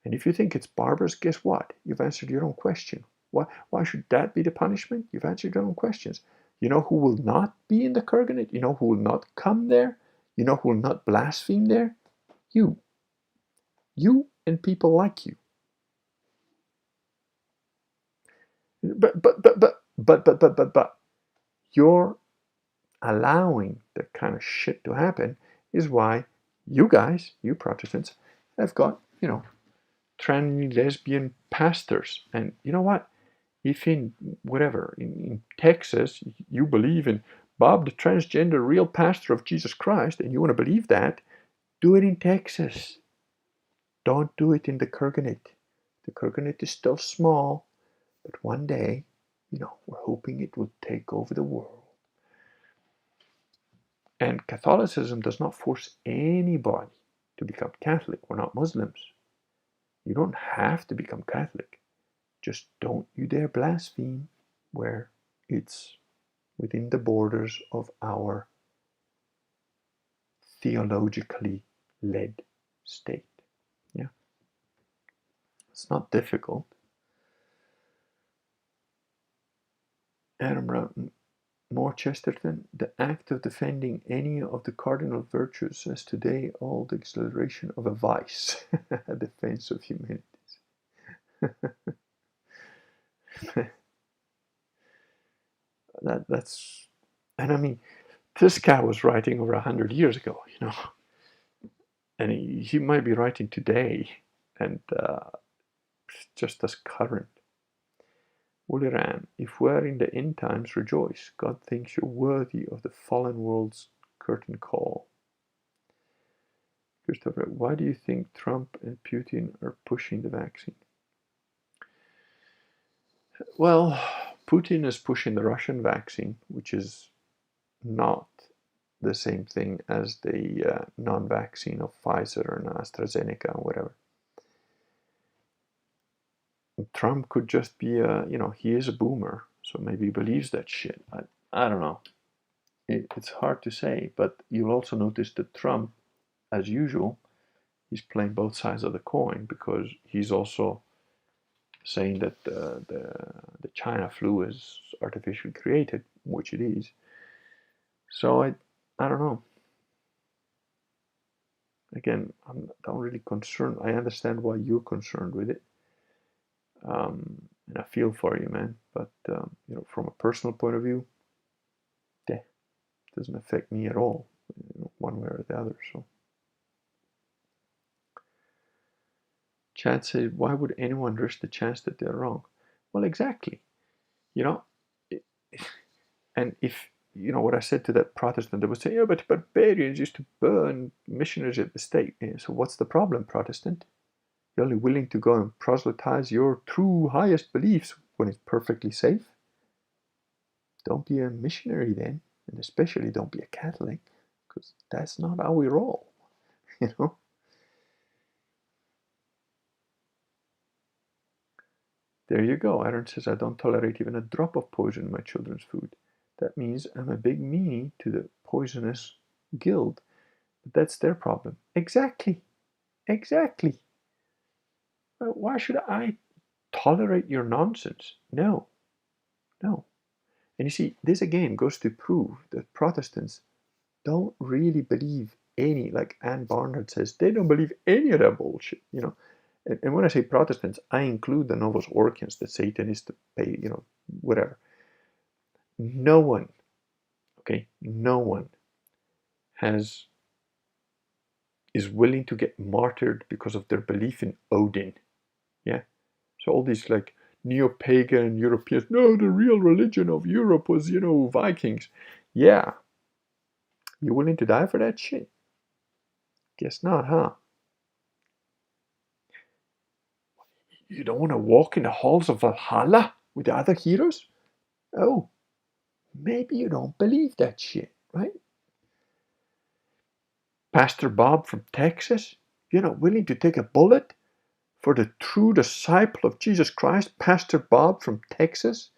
And if you think it's barbarous, guess what? You've answered your own question. Why should that be the punishment? You've answered your own questions. You know who will not be in the Kurganate? You know who will not come there? You know who will not blaspheme there? You. You and people like you. But you're allowing that kind of shit to happen is why you guys, you Protestants, have got, trans lesbian pastors. And you know what? If in Texas you believe in Bob the transgender real pastor of Jesus Christ and you want to believe that, do it in Texas. Don't do it in the Kurganate. The Kurganate is still small, but one day, we're hoping it will take over the world. And Catholicism does not force anybody to become Catholic. We're not Muslims. You don't have to become Catholic. Just don't you dare blaspheme where it's within the borders of our theologically led state. Yeah. It's not difficult. Adam Broughton, more Chesterton, the act of defending any of the cardinal virtues as today all the exhilaration of a vice, a defense of humanities. That's, and I mean, this guy was writing over 100 years ago, and he might be writing today, and just as current. Wooly Ram, if we're in the end times, rejoice. God thinks you're worthy of the fallen world's curtain call. Christopher, why do you think Trump and Putin are pushing the vaccine? Well, Putin is pushing the Russian vaccine, which is not the same thing as the non-vaccine of Pfizer and AstraZeneca or whatever. Trump could just be he is a boomer, so maybe he believes that shit. I don't know. It's hard to say, but you'll also notice that Trump, as usual, he's playing both sides of the coin because he's also saying that the China flu is artificially created, which it is. So I don't know. Again, I'm not really concerned. I understand why you're concerned with it. And I feel for you, man. But from a personal point of view, it doesn't affect me at all, one way or the other. So, Chad said, "Why would anyone risk the chance that they're wrong?" Well, exactly. And if what I said to that Protestant that was saying, "Yeah, but barbarians used to burn missionaries at the stake." Yeah, so what's the problem, Protestant? You're only willing to go and proselytize your true highest beliefs when it's perfectly safe. Don't be a missionary then, and especially don't be a Catholic, because that's not how we roll, There you go. Aaron says, I don't tolerate even a drop of poison in my children's food. That means I'm a big meanie to the poisonous guild. But that's their problem. Exactly. Why should I tolerate your nonsense? No. And you see, this again goes to prove that Protestants don't really believe any, like Anne Barnard says, they don't believe any of that bullshit, you know. And when I say Protestants, I include the Novus Orchians, the Satanists, you know, whatever. No one, okay, no one is willing to get martyred because of their belief in Odin. Yeah. So all these like neo-pagan Europeans, no, the real religion of Europe was, you know, Vikings. Yeah. You willing to die for that shit? Guess not, huh? You don't want to walk in the halls of Valhalla with the other heroes? Oh, maybe you don't believe that shit, right? Pastor Bob from Texas, you're not willing to take a bullet for the true disciple of Jesus Christ, Pastor Bob from Texas,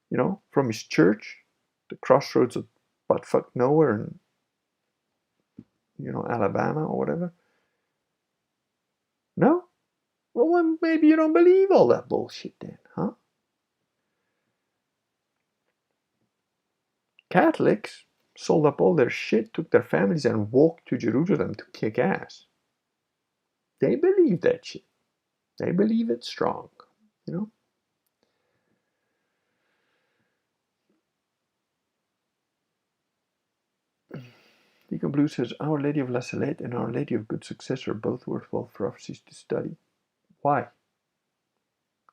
you know, from his church, the crossroads of buttfuck nowhere in, you know, Alabama or whatever. No? Well, maybe you don't believe all that bullshit then, huh? Catholics sold up all their shit, took their families, and walked to Jerusalem to kick ass. They believe that shit. They believe it strong, you know? Deacon Blue says, Our Lady of La Salette and Our Lady of Good Success are both worthwhile prophecies to study. Why?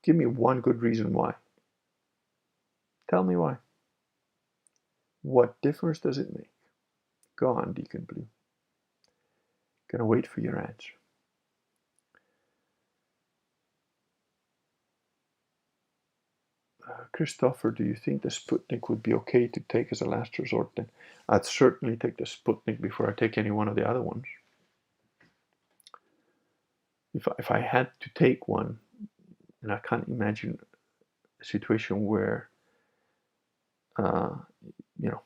Give me one good reason why. Tell me why. What difference does it make? Go on, Deacon Blue. Gonna wait for your answer. Christopher, do you think the Sputnik would be okay to take as a last resort then? I'd certainly take the Sputnik before I take any one of the other ones. If I had to take one, and I can't imagine a situation where, you know,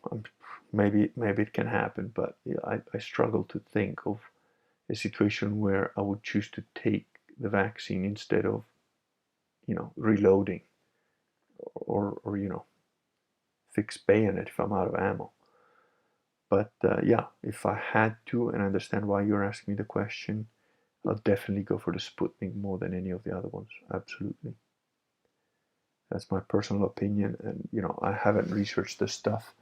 maybe it can happen, but I struggle to think of a situation where I would choose to take the vaccine instead of, you know, reloading or you know, fix bayonet if I'm out of ammo. But yeah, if I had to, and I understand why you're asking me the question, I'll definitely go for the Sputnik more than any of the other ones. Absolutely. That's my personal opinion, and you know, I haven't researched this stuff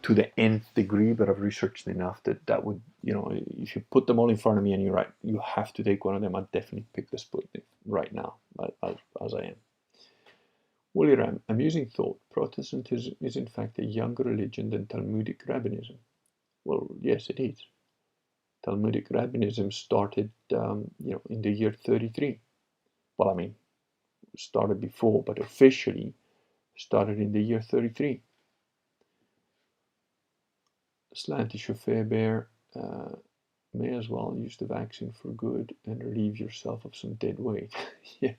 to the nth degree, but I've researched enough that would, you know, if you put them all in front of me and you're right, you have to take one of them, I'd definitely pick the Sputnik right now, as I am. William, amusing thought. Protestantism is in fact a younger religion than Talmudic rabbinism. Well, yes, it is. Talmudic rabbinism started, you know, in the year 33. Well, I mean, started before, but officially started in the year 33. Slantish Fairbear, may as well use the vaccine for good and relieve yourself of some dead weight. Yeah.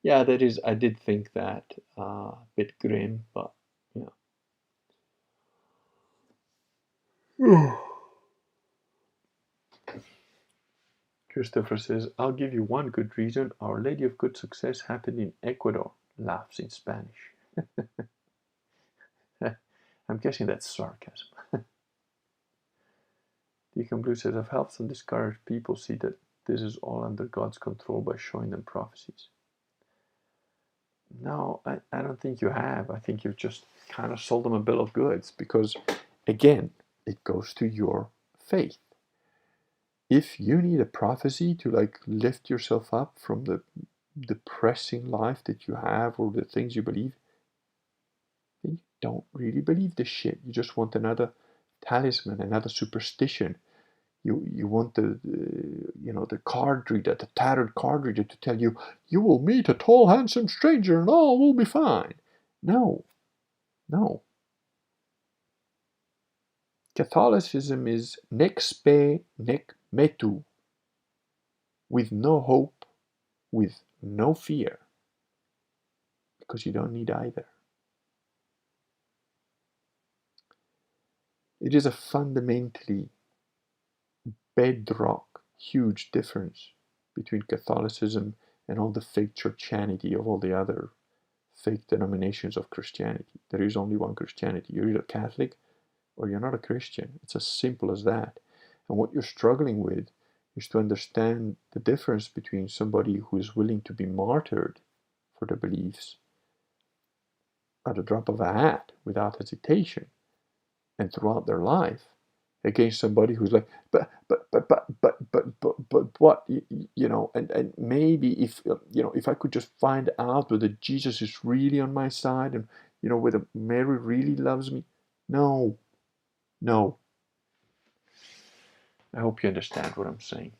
Yeah, that is, I did think that, a bit grim, but yeah. Christopher says, I'll give you one good reason. Our Lady of Good Success happened in Ecuador. Laughs in Spanish. I'm guessing that's sarcasm. Deacon Blue says, I've helped some discouraged people see that this is all under God's control by showing them prophecies. No, I don't think you have. I think you've just kind of sold them a bill of goods because, again, it goes to your faith. If you need a prophecy to like lift yourself up from the depressing life that you have or the things you believe, then you don't really believe this shit. You just want another talisman, another superstition. You want the you know, the card reader, the tarot card reader to tell you, you will meet a tall, handsome stranger and all will be fine. No. Catholicism is nec spe nec metu, with no hope, with no fear, because you don't need either. It is a fundamentally bedrock, huge difference between Catholicism and all the fake churchianity of all the other fake denominations of Christianity. There is only one Christianity. You're either Catholic or you're not a Christian. It's as simple as that. And what you're struggling with is to understand the difference between somebody who is willing to be martyred for their beliefs at a drop of a hat without hesitation and throughout their life, against somebody who's like, but what, and maybe if, if I could just find out whether Jesus is really on my side and, whether Mary really loves me. No. I hope you understand what I'm saying.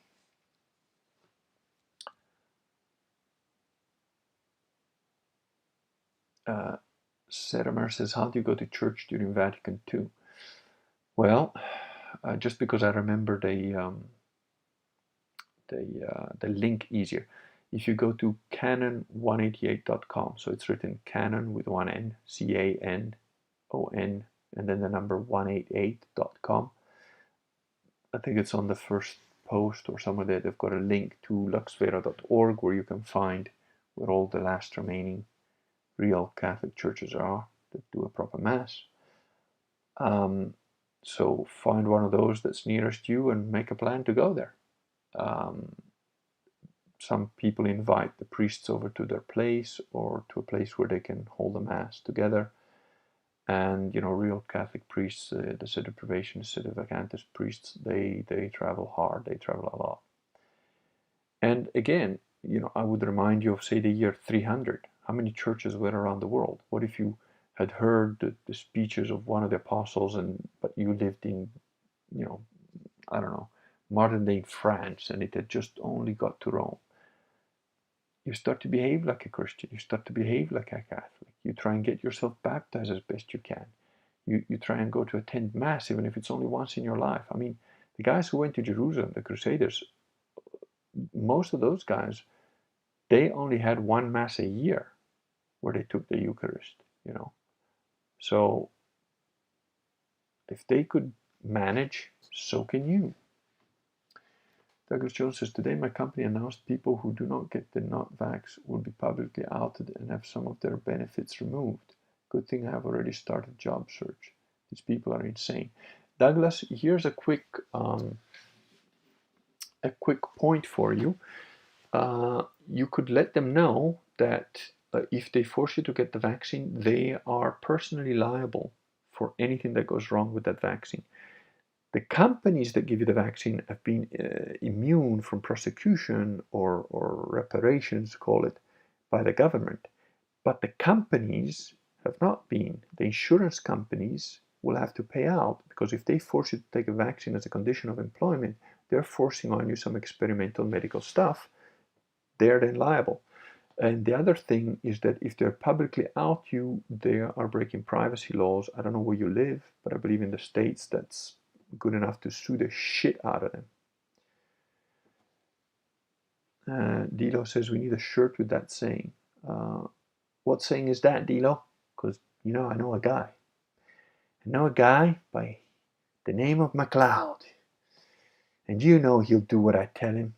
Seramer says, how do you go to church during Vatican II? Well, just because I remember the link easier. If you go to canon188.com, so it's written canon with one N, CANON, and then the number 188.com. I think it's on the first post or somewhere there. They've got a link to luxvera.org where you can find where all the last remaining real Catholic churches are that do a proper Mass. So find one of those that's nearest you and make a plan to go there. Some people invite the priests over to their place or to a place where they can hold a Mass together. And, real Catholic priests, the Sedeprivation, Sedevacantist priests, they travel hard, they travel a lot. And again, I would remind you of, say, the year 300. How many churches were around the world? What if you had heard the speeches of one of the apostles, but you lived in, I don't know, modern day France, and it had just only got to Rome? You start to behave like a Christian. You start to behave like a Catholic. You try and get yourself baptized as best you can. You try and go to attend Mass, even if it's only once in your life. I mean, the guys who went to Jerusalem, the Crusaders, most of those guys, they only had one Mass a year where they took the Eucharist, So if they could manage, so can you. Douglas Jones says, today my company announced people who do not get the not vax will be publicly outed and have some of their benefits removed. Good thing I have already started job search. These people are insane. Douglas, here's a quick point for you. You could let them know that if they force you to get the vaccine, they are personally liable for anything that goes wrong with that vaccine. The companies that give you the vaccine have been immune from prosecution or reparations, call it, by the government. But the companies have not been. The insurance companies will have to pay out, because if they force you to take a vaccine as a condition of employment, they're forcing on you some experimental medical stuff. They're then liable. And the other thing is that if they're publicly out you, they are breaking privacy laws. I don't know where you live, but I believe in the States that's good enough to sue the shit out of them. Dilo says we need a shirt with that saying. What saying is that, Dilo? Because, I know a guy. I know a guy by the name of MacLeod. And he'll do what I tell him.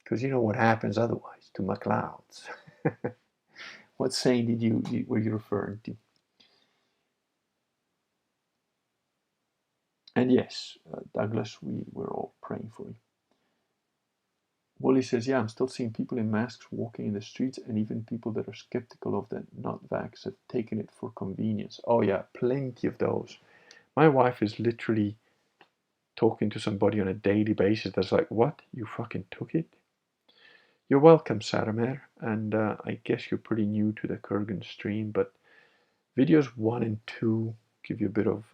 Because you know what happens otherwise to MacLeods. What saying were you referring to? And yes, Douglas, we're all praying for you. Wally says, yeah, I'm still seeing people in masks walking in the streets, and even people that are skeptical of the not vax have taken it for convenience. Oh yeah, plenty of those. My wife is literally talking to somebody on a daily basis that's like, what? You fucking took it? You're welcome, Saramer, and I guess you're pretty new to the Kurgan stream, but videos 1 and 2 give you a bit of...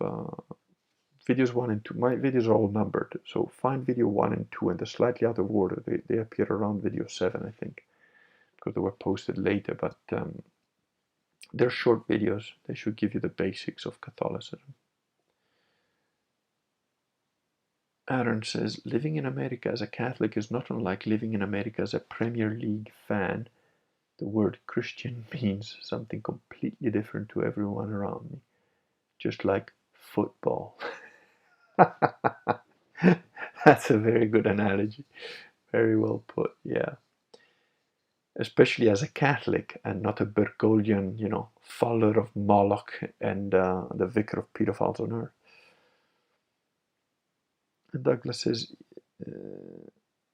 videos 1 and 2, my videos are all numbered, so find video 1 and 2, and they're slightly out of order. They appear around video 7, I think, because they were posted later, but they're short videos. They should give you the basics of Catholicism. Aaron says, living in America as a Catholic is not unlike living in America as a Premier League fan. The word Christian means something completely different to everyone around me, just like football. That's a very good analogy. Very well put, yeah. Especially as a Catholic and not a Bergoglian, follower of Moloch and the vicar of pedophiles on earth. And Douglas says,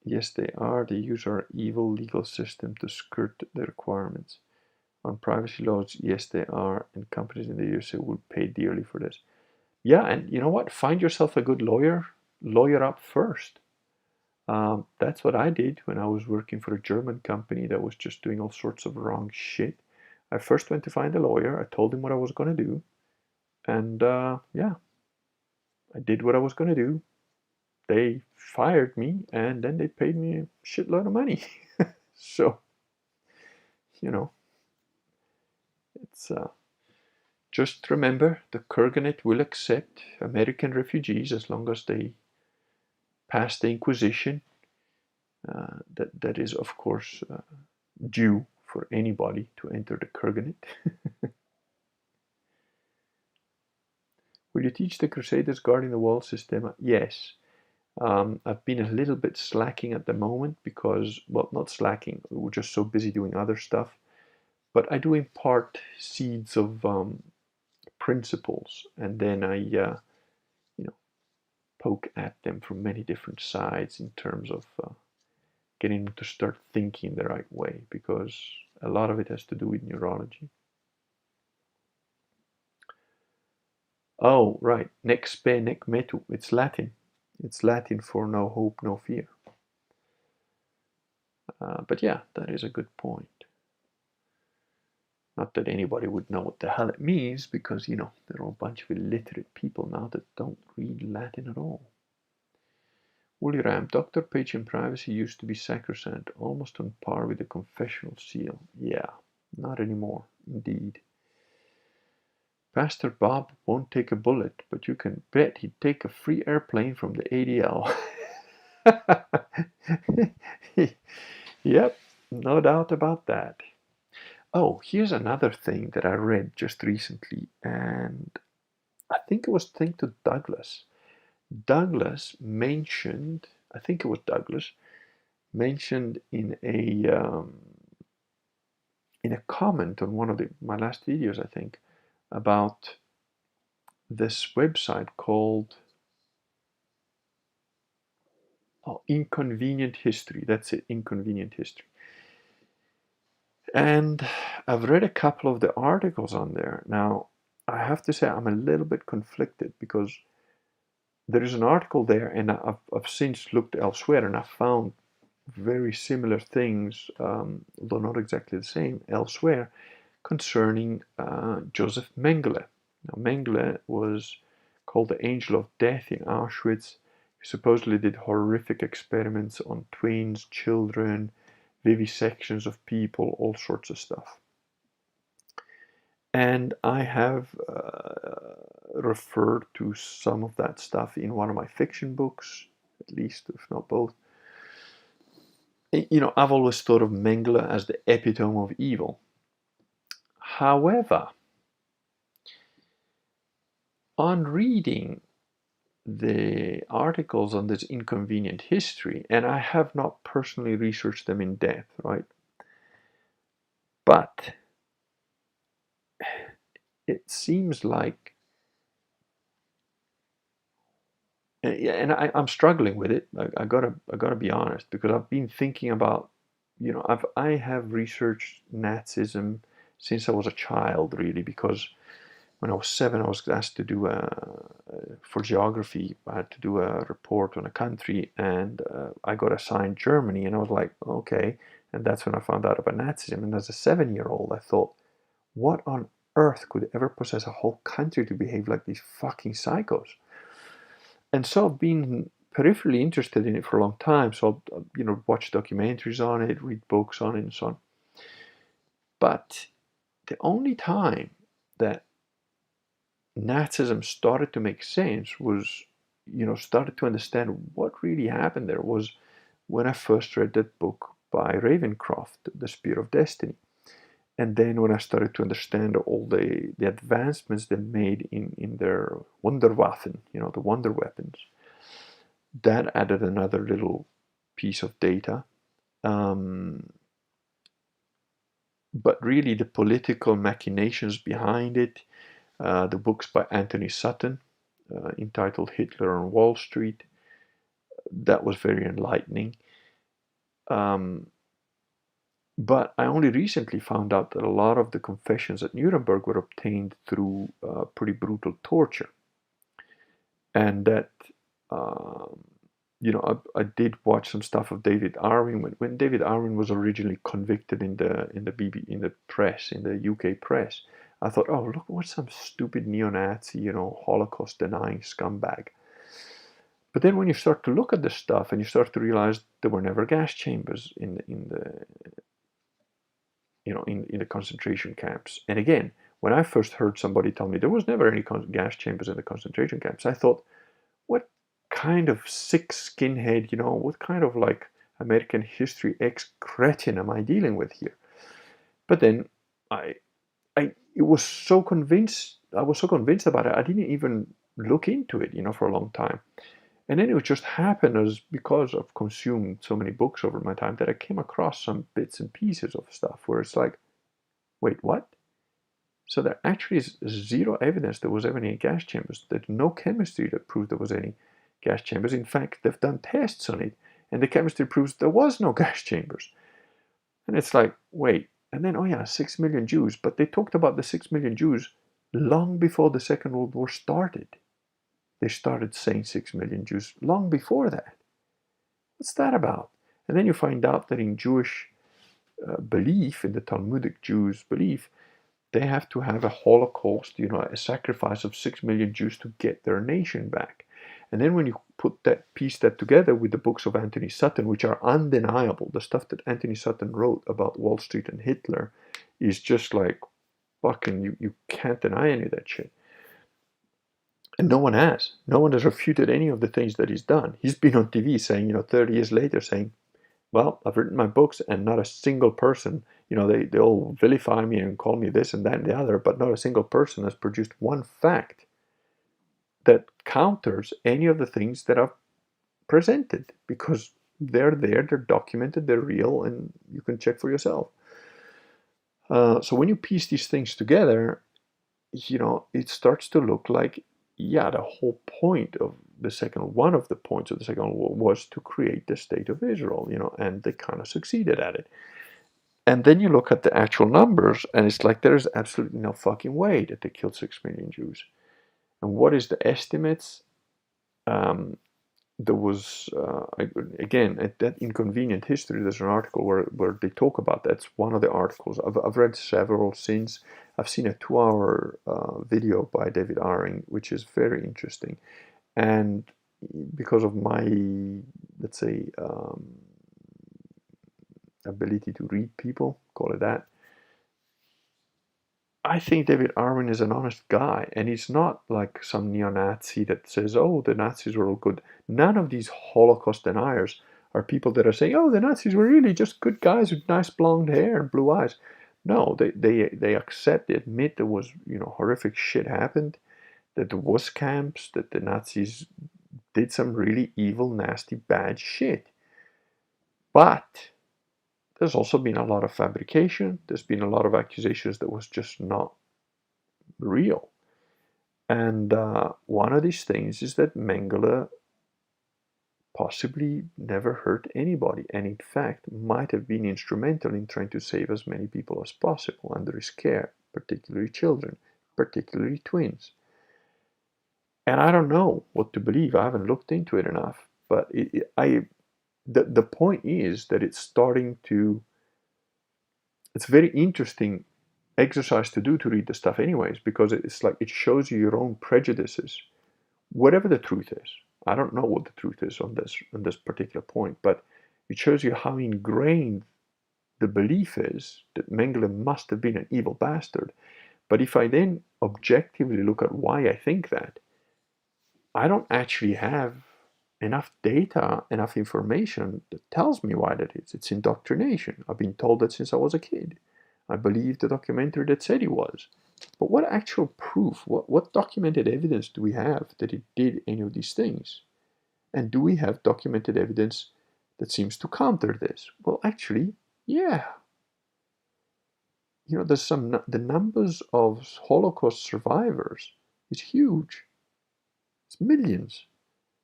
yes, they are. They use our evil legal system to skirt the requirements. On privacy laws, yes, they are. And companies in the USA will pay dearly for this. Yeah, and you know what? Find yourself a good lawyer. Lawyer up first. That's what I did when I was working for a German company that was just doing all sorts of wrong shit. I first went to find a lawyer. I told him what I was going to do. And yeah, I did what I was going to do. They fired me and then they paid me a shitload of money. So, you know, it's just remember the Kurganate will accept American refugees as long as they pass the Inquisition. That is, of course, due for anybody to enter the Kurganate. Will you teach the Crusaders guarding the wall system? Yes. I've been a little bit slacking at the moment because, well, not slacking, we're just so busy doing other stuff. But I do impart seeds of principles, and then I, poke at them from many different sides in terms of getting them to start thinking the right way, because a lot of it has to do with neurology. Oh, right. Nec spe nec metu. It's Latin. It's Latin for no hope, no fear. But yeah, that is a good point. Not that anybody would know what the hell it means, because, there are a bunch of illiterate people now that don't read Latin at all. Woolly Ram, Dr. Page in privacy used to be sacrosanct, almost on par with the confessional seal. Yeah, not anymore, indeed. Pastor Bob won't take a bullet, but you can bet he'd take a free airplane from the ADL. Yep, no doubt about that. Oh, here's another thing that I read just recently, and I think it was thanks to Douglas. Douglas mentioned, I think it was Douglas, mentioned in a comment on one of my last videos, I think, about this website called Inconvenient History. That's it, Inconvenient History. And I've read a couple of the articles on there. Now, I have to say I'm a little bit conflicted, because there is an article there, and I've since looked elsewhere, and I found very similar things, although not exactly the same, elsewhere, concerning Joseph Mengele. Now, Mengele was called the Angel of Death in Auschwitz. He supposedly did horrific experiments on twins, children, vivisections of people, all sorts of stuff. And I have referred to some of that stuff in one of my fiction books, at least, if not both. I've always thought of Mengele as the epitome of evil. However, on reading the articles on this Inconvenient History, and I have not personally researched them in depth, right? But it seems like, and I'm struggling with it. I gotta be honest, because I've been thinking about, I have researched Nazism since I was a child, really, because when I was 7, I was asked to do for geography, I had to do a report on a country, and I got assigned Germany, and I was like, okay, and that's when I found out about Nazism. And as a 7-year-old, I thought, what on earth could ever possess a whole country to behave like these fucking psychos? And so I've been peripherally interested in it for a long time. So I'll, watch documentaries on it, read books on it, and so on. But the only time that Nazism started to make sense was, started to understand what really happened there, was when I first read that book by Ravencroft, The Spear of Destiny. And then when I started to understand all the advancements they made in their Wunderwaffen, the wonder weapons, that added another little piece of data. But really the political machinations behind it, the books by Anthony Sutton, entitled Hitler on Wall Street, that was very enlightening. But I only recently found out that a lot of the confessions at Nuremberg were obtained through pretty brutal torture. And that, I did watch some stuff of David Irving when David Irving was originally convicted in the press, in the UK press. I thought, oh, look, what some stupid neo-Nazi, Holocaust denying scumbag. But then when you start to look at this stuff and you start to realize there were never gas chambers in the concentration camps. And again, when I first heard somebody tell me there was never any gas chambers in the concentration camps, I thought, what kind of sick skinhead, what kind of like American history ex-cretin am I dealing with here? But then I was so convinced about it, I didn't even look into it, for a long time. And then it would just happen because I've consumed so many books over my time that I came across some bits and pieces of stuff where it's like, wait, what? So there actually is zero evidence there was ever any gas chambers. There's no chemistry that proved there was any gas chambers. In fact, they've done tests on it, and the chemistry proves there was no gas chambers. And it's like, wait, and then, 6 million Jews. But they talked about the 6 million Jews long before the Second World War started. They started saying 6 million Jews long before that. What's that about? And then you find out that in Jewish belief, in the Talmudic Jews' belief, they have to have a Holocaust, a sacrifice of 6 million Jews to get their nation back. And then when you piece that together with the books of Anthony Sutton, which are undeniable, the stuff that Anthony Sutton wrote about Wall Street and Hitler is just like fucking, you can't deny any of that shit. And no one has. No one has refuted any of the things that he's done. He's been on TV saying, 30 years later, saying, well, I've written my books and not a single person, they all vilify me and call me this and that and the other, but not a single person has produced one fact that counters any of the things that I've presented, because they're there, they're documented, they're real, and you can check for yourself. So when you piece these things together, it starts to look like, the whole point of one of the points of the Second World War was to create the State of Israel, and they kind of succeeded at it. And then you look at the actual numbers, and it's like there's absolutely no fucking way that they killed 6 million Jews. And what is the estimates? There was, again, at that Inconvenient History, there's an article where they talk about that. It's one of the articles. I've read several since. I've seen a 2-hour video by David Irving, which is very interesting. And because of my, let's say, ability to read people, call it that, I think David Irving is an honest guy, and he's not like some neo-Nazi that says, oh, the Nazis were all good. None of these Holocaust deniers are people that are saying, oh, the Nazis were really just good guys with nice blonde hair and blue eyes. No, they accept, they admit there was, horrific shit happened, that there was camps, that the Nazis did some really evil, nasty, bad shit. But there's also been a lot of fabrication. There's been a lot of accusations that was just not real. And one of these things is that Mengele possibly never hurt anybody, and in fact might have been instrumental in trying to save as many people as possible under his care, particularly children, particularly twins. And I don't know what to believe. I haven't looked into it enough. But the point is that it's very interesting exercise to do to read the stuff anyways, because it's like it shows you your own prejudices, whatever the truth is. I don't know what the truth is on this particular point, but it shows you how ingrained the belief is that Mengele must have been an evil bastard. But if I then objectively look at why I think that, I don't actually have enough data, enough information that tells me why that is. It's indoctrination. I've been told that since I was a kid. I believe the documentary that said he was. But what actual proof, what documented evidence do we have that he did any of these things? And do we have documented evidence that seems to counter this? Well, actually, yeah. There's the numbers of Holocaust survivors is huge. It's millions.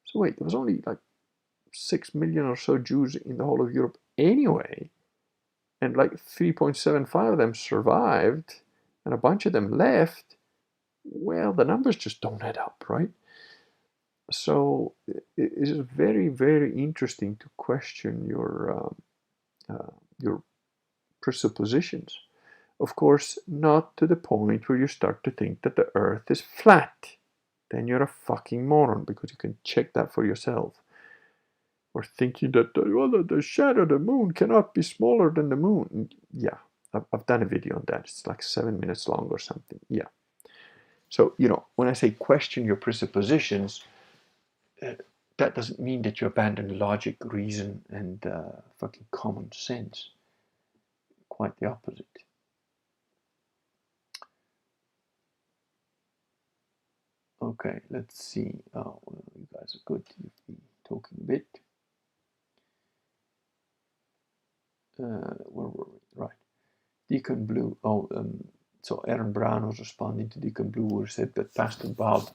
So wait, there was only like 6 million or so Jews in the whole of Europe anyway, and like 3.75 of them survived, and a bunch of them left, well, the numbers just don't add up, right? So it is very, very interesting to question your presuppositions. Of course, not to the point where you start to think that the Earth is flat. Then you're a fucking moron, because you can check that for yourself. Or thinking that the shadow of the moon cannot be smaller than the moon. Yeah, I've done a video on that. It's like 7 minutes long or something. Yeah. So, when I say question your presuppositions, that doesn't mean that you abandon logic, reason, and fucking common sense. Quite the opposite. Okay, let's see. Oh, well, you guys are good. You've been talking a bit. Where were we? Right. Deacon Blue. So Aaron Brown was responding to Deacon Blue, who said that Pastor Bob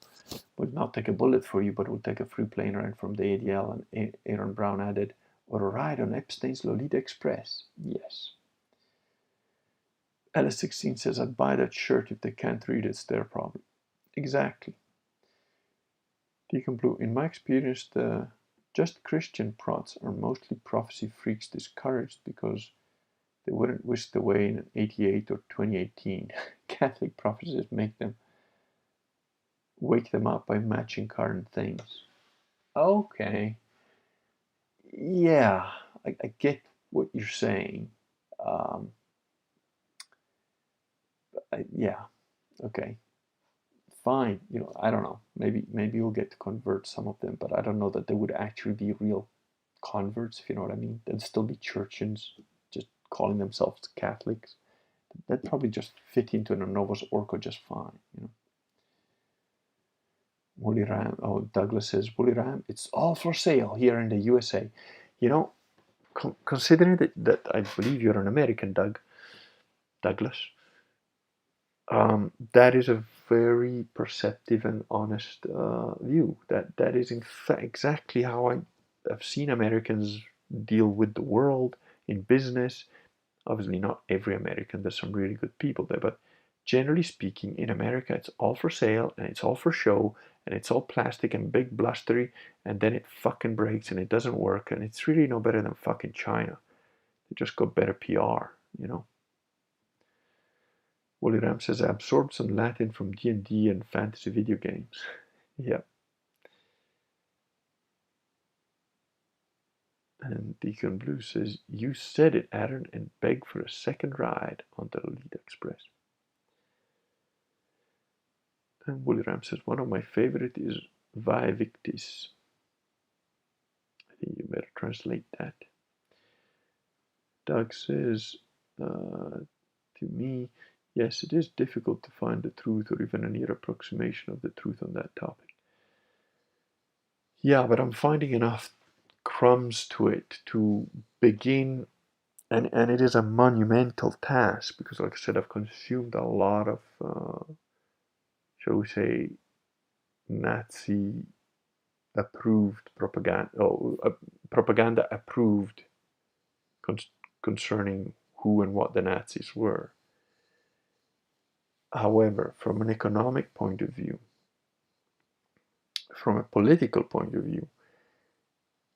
would not take a bullet for you, but would take a free plane ride from the ADL. And Aaron Brown added, or a ride on Epstein's Lolita Express. Yes. Alice16 says, I'd buy that shirt. If they can't read it, it's their problem. Exactly. Deacon Blue, in my experience, the just Christian prods are mostly prophecy freaks discouraged because they wouldn't whisk away in 88 or 2018. Catholic prophecies wake them up by matching current things. Okay. Yeah, I get what you're saying. Yeah, okay. Fine, I don't know. Maybe you'll get to convert some of them, but I don't know that they would actually be real converts, if you know what I mean. They'd still be churchians, just calling themselves Catholics. That'd probably just fit into an Novus Ordo just fine, Woolly Ram. Oh, Douglas says, Woolly Ram, it's all for sale here in the USA. Considering that I believe you're an American, Douglas, that is a very perceptive and honest view. That is in fact exactly how I've seen Americans deal with the world in business. Obviously, not every American. There's some really good people there, but generally speaking, in America, it's all for sale and it's all for show and it's all plastic and big blustery, and then it fucking breaks and it doesn't work, and it's really no better than fucking China. They just got better PR, Wooly Ram says, I absorbed some Latin from D&D and fantasy video games. Yeah. And Deacon Blue says, you said it, Aaron, and beg for a second ride on the Lolita Express. And Wooly Ram says, one of my favorite is Vae Victis. I think you better translate that. Doug says, to me, yes, it is difficult to find the truth or even a near approximation of the truth on that topic. Yeah, but I'm finding enough crumbs to it to begin, and it is a monumental task because, like I said, I've consumed a lot of, shall we say, Nazi approved propaganda, propaganda approved concerning who and what the Nazis were. However, from an economic point of view, from a political point of view,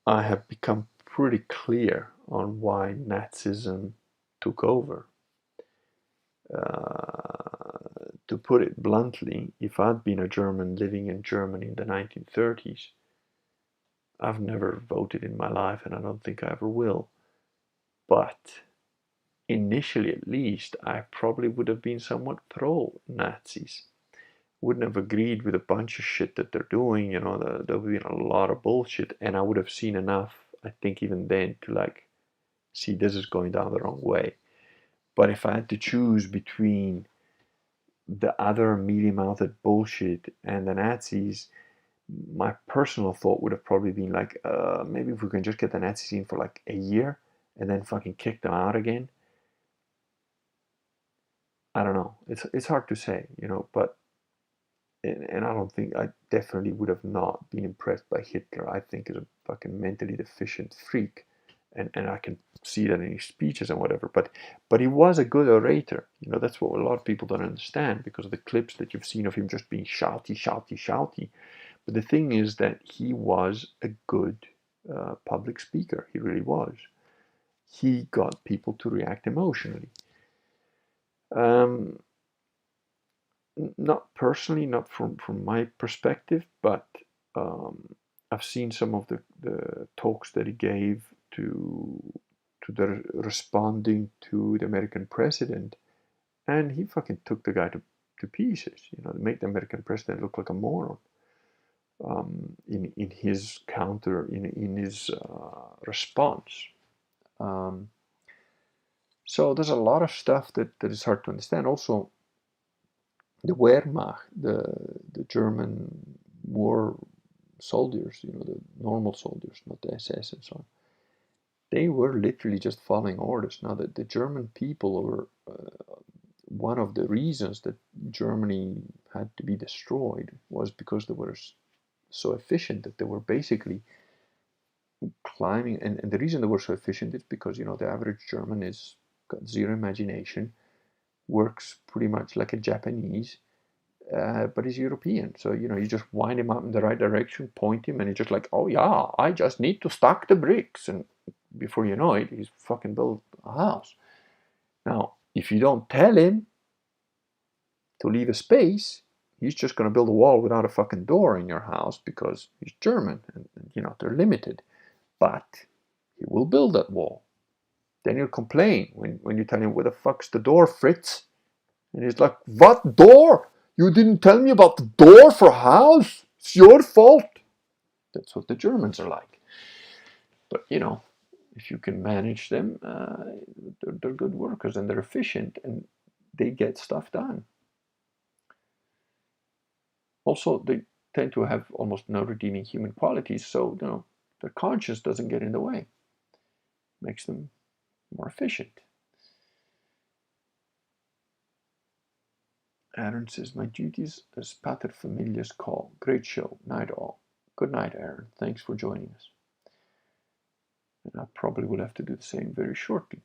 I have become pretty clear on why Nazism took over. To put it bluntly, if I'd been a German living in Germany in the 1930s, I've never voted in my life and I don't think I ever will. But initially, at least, I probably would have been somewhat pro-Nazis. Wouldn't have agreed with a bunch of shit that they're doing, there would have been a lot of bullshit, and I would have seen enough, I think, even then to see this is going down the wrong way. But if I had to choose between the other mealy-mouthed bullshit and the Nazis, my personal thought would have probably been maybe if we can just get the Nazis in for a year and then fucking kick them out again. I don't know. It's hard to say, but and I definitely would have not been impressed by Hitler. I think he's a fucking mentally deficient freak, and I can see that in his speeches and whatever. But he was a good orator. That's what a lot of people don't understand because of the clips that you've seen of him just being shouty, shouty, shouty. But the thing is that he was a good public speaker. He really was. He got people to react emotionally. Not personally, not from my perspective, but I've seen some of the talks that he gave to the responding to the American president, and he fucking took the guy to pieces. Make the American president look like a moron. In his counter, in his response. So there's a lot of stuff that is hard to understand. Also, the Wehrmacht, the German war soldiers, the normal soldiers, not the SS and so on, they were literally just following orders. Now, the German people were one of the reasons that Germany had to be destroyed was because they were so efficient that they were basically climbing. And the reason they were so efficient is because, the average German is got zero imagination, works pretty much like a Japanese, but he's European. So, you just wind him up in the right direction, point him, and he's just like, oh yeah, I just need to stack the bricks. And before you know it, he's fucking built a house. Now, if you don't tell him to leave a space, he's just going to build a wall without a fucking door in your house because he's German and they're limited. But he will build that wall. Then he'll complain when you tell him, where the fuck's the door, Fritz? And he's like, what door? You didn't tell me about the door for a house. It's your fault. That's what the Germans are like. But, if you can manage them, they're good workers and they're efficient and they get stuff done. Also, they tend to have almost no redeeming human qualities, so, their conscience doesn't get in the way. Makes them more efficient. Aaron says, my duties as paterfamilias call. Great show. Night all. Good night, Aaron. Thanks for joining us. And I probably will have to do the same very shortly.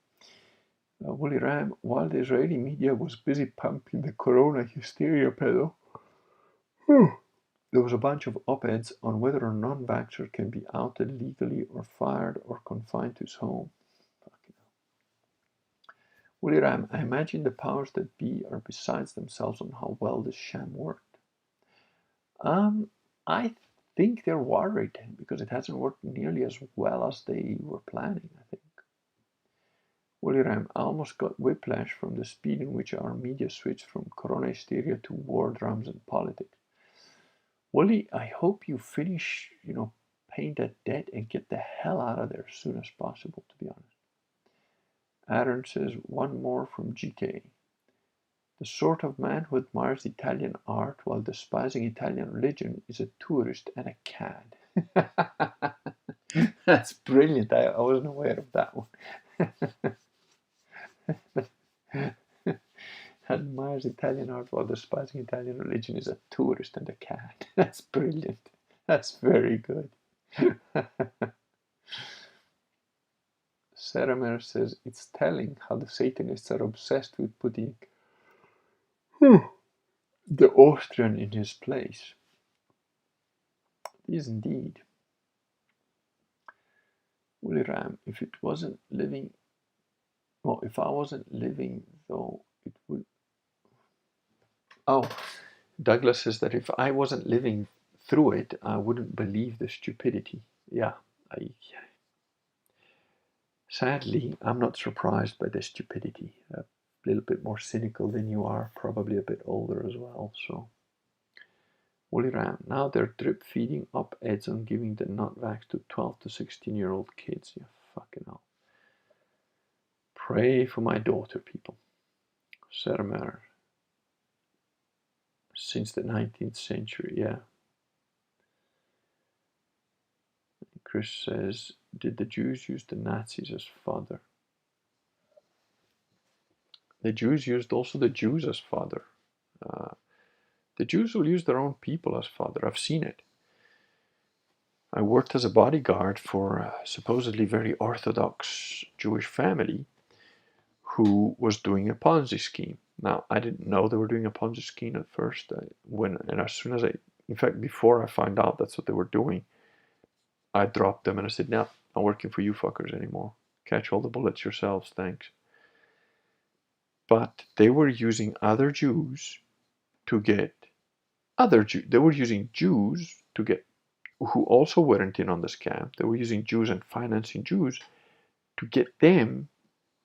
Wooly Ram, while the Israeli media was busy pumping the corona hysteria pedal, there was a bunch of op-eds on whether a non-vaxxer can be outed legally or fired or confined to his home. Wooly Ram, I imagine the powers that be are besides themselves on how well this sham worked. I think they're worried because it hasn't worked nearly as well as they were planning, I think. Wooly Ram, I almost got whiplash from the speed in which our media switched from corona hysteria to war drums and politics. Wooly, I hope you finish, paying that debt and get the hell out of there as soon as possible, to be honest. Aaron says, one more from GK. The sort of man who admires Italian art while despising Italian religion is a tourist and a cad. That's brilliant. I wasn't aware of that one. Admires Italian art while despising Italian religion is a tourist and a cad. That's brilliant. That's very good. Saramer says, it's telling how the Satanists are obsessed with putting the Austrian in his place. It is indeed. Willy Ram, if I wasn't living, though, it would. Oh, Douglas says that if I wasn't living through it, I wouldn't believe the stupidity. Yeah, sadly, I'm not surprised by the stupidity. A little bit more cynical than you are, probably a bit older as well, so. Wooly Ram, now they're drip feeding op-eds on giving the not-vax to 12 to 16-year-old kids. Yeah, fucking hell. Pray for my daughter, people. Sermer. Since the 19th century, yeah. Chris says, did the Jews use the Nazis as fodder? The Jews used also the Jews as fodder. The Jews will use their own people as fodder. I've seen it. I worked as a bodyguard for a supposedly very orthodox Jewish family who was doing a Ponzi scheme. Now, I didn't know they were doing a Ponzi scheme at first. And as soon as in fact, before I found out that's what they were doing, I dropped them and I said, no, I'm working for you fuckers anymore. Catch all the bullets yourselves, thanks. But they were using other Jews to get other Jews. They were using Jews to get, who also weren't in on the scam. They were using Jews and financing Jews to get them,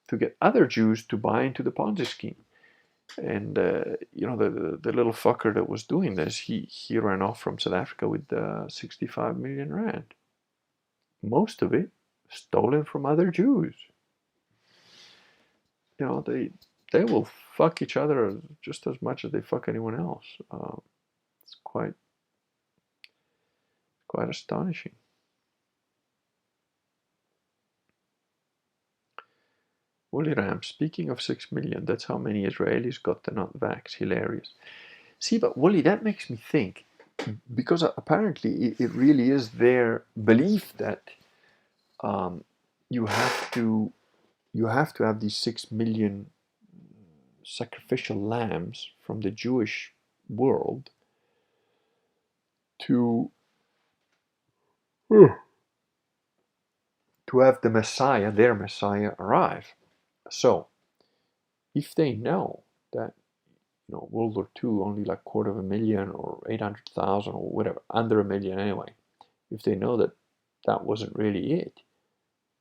to get other Jews to buy into the Ponzi scheme. And you know, the little fucker that was doing this, he ran off from South Africa with 65 million rand. Most of it stolen from other Jews. You know, they will fuck each other just as much as they fuck anyone else. It's quite astonishing. Woolly Ram, speaking of 6 million, that's how many Israelis got the not vax. Hilarious. See, but Woolly, that makes me think, because apparently it really is their belief that you have to have these 6 million sacrificial lambs from the Jewish world to have the Messiah, their Messiah, arrive. So, if they know that, you know, World War II only like 250,000 or 800,000 or whatever, under a million anyway, if they know that that wasn't really it,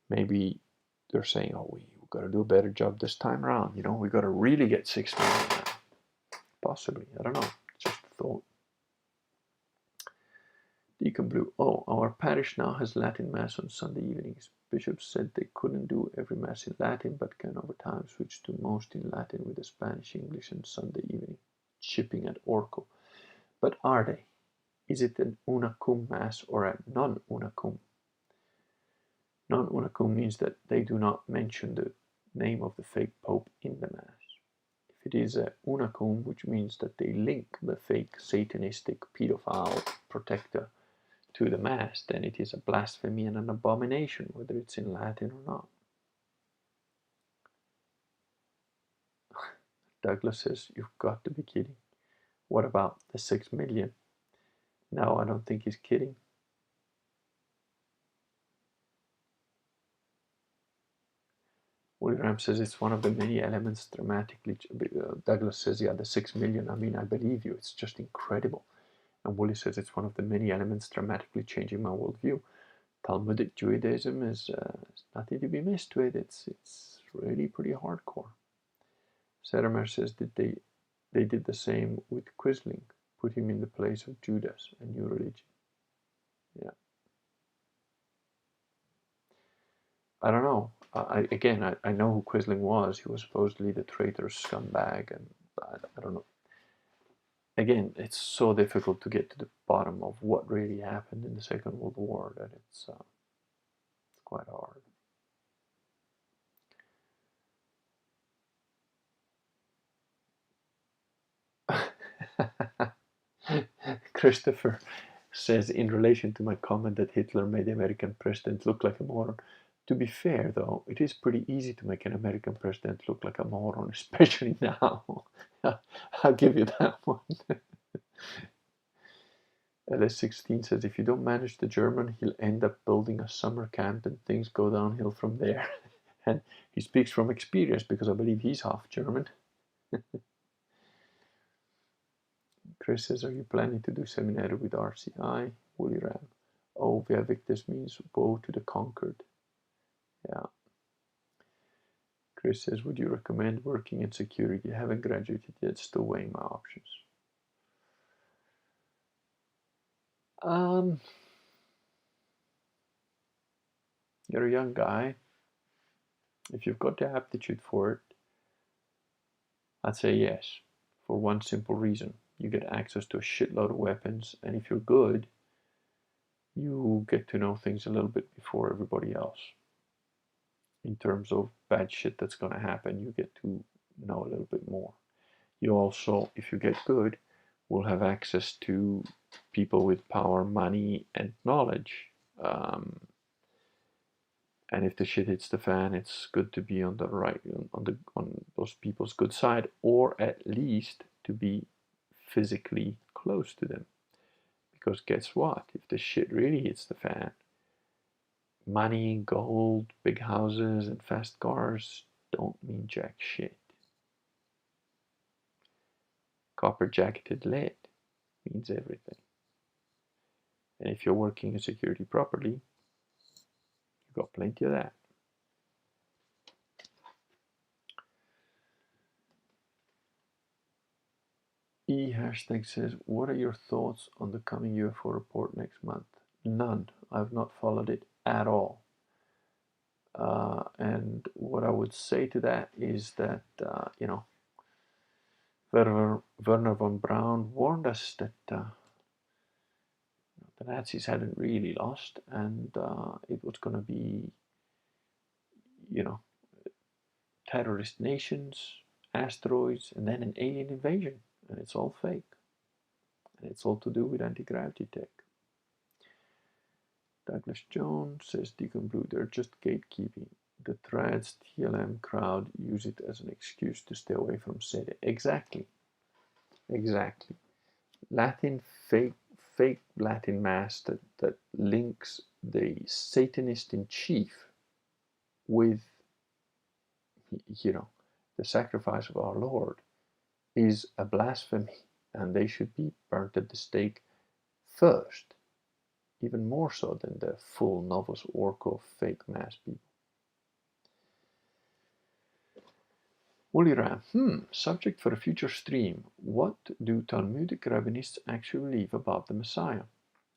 maybe they're saying, oh, we've got to do a better job this time around. You know, we got to really get 6 million now. Possibly, I don't know. Just a thought. Deacon Blue. Oh, our parish now has Latin Mass on Sunday evenings. Bishops said they couldn't do every Mass in Latin, but can over time switch to most in Latin with the Spanish, English, and Sunday evening. Chipping at Orco. But are they? Is it an una cum Mass or a non-una cum? Non-una cum means that they do not mention the name of the fake Pope in the Mass. If it is a una cum, which means that they link the fake satanistic pedophile protector to the Mass, then it is a blasphemy and an abomination, whether it's in Latin or not. Douglas says, you've got to be kidding. What about the 6 million? No, I don't think he's kidding. William says it's one of the many elements dramatically. Douglas says, yeah, the 6 million. I mean, I believe you. It's just incredible. And Wooly says it's one of the many elements dramatically changing my worldview. Talmudic Judaism is nothing to be messed with. It's really pretty hardcore. Seramer says that they did the same with Quisling, put him in the place of Judas, a new religion. Yeah. I don't know. I know who Quisling was. He was supposedly the traitorous scumbag, and I don't know. Again, it's so difficult to get to the bottom of what really happened in the Second World War that it's quite hard. Christopher says, in relation to my comment that Hitler made the American president look like a moron, to be fair, though, it is pretty easy to make an American president look like a moron, especially now. I'll give you that one. LS16 says, if you don't manage the German, he'll end up building a summer camp and things go downhill from there. And he speaks from experience because I believe he's half German. Chris says, are you planning to do seminary with RCI? Woolly Ram. Oh, Via Victus means woe to the conquered. Yeah. Chris says, would you recommend working in security? I haven't graduated yet, still weighing my options. You're a young guy. If you've got the aptitude for it, I'd say yes, for one simple reason. You get access to a shitload of weapons, and if you're good, you get to know things a little bit before everybody else. In terms of bad shit that's going to happen, you get to know a little bit more. You also, if you get good, will have access to people with power, money, and knowledge. And if the shit hits the fan, it's good to be on the right, on those people's good side, or at least to be physically close to them. Because guess what? If the shit really hits the fan, money, gold, big houses, and fast cars don't mean jack shit. Copper jacketed lead means everything. And if you're working in security properly, you've got plenty of that. E# says, what are your thoughts on the coming UFO report next month? None. I've not followed it at all. And what I would say to that is that, you know, Werner von Braun warned us that the Nazis hadn't really lost, and it was going to be, you know, terrorist nations, asteroids, and then an alien invasion. And it's all fake. And it's all to do with anti-gravity tech. Douglas Jones says, Deacon Blue, they're just gatekeeping. The trads TLM crowd use it as an excuse to stay away from SEDE. Exactly. Exactly. Latin, fake Latin mass that links the Satanist in chief with, you know, the sacrifice of our Lord is a blasphemy, and they should be burnt at the stake first, even more so than the full Novus Ordo fake mass people. Woolly Ram, subject for a future stream. What do Talmudic rabbinists actually believe about the Messiah?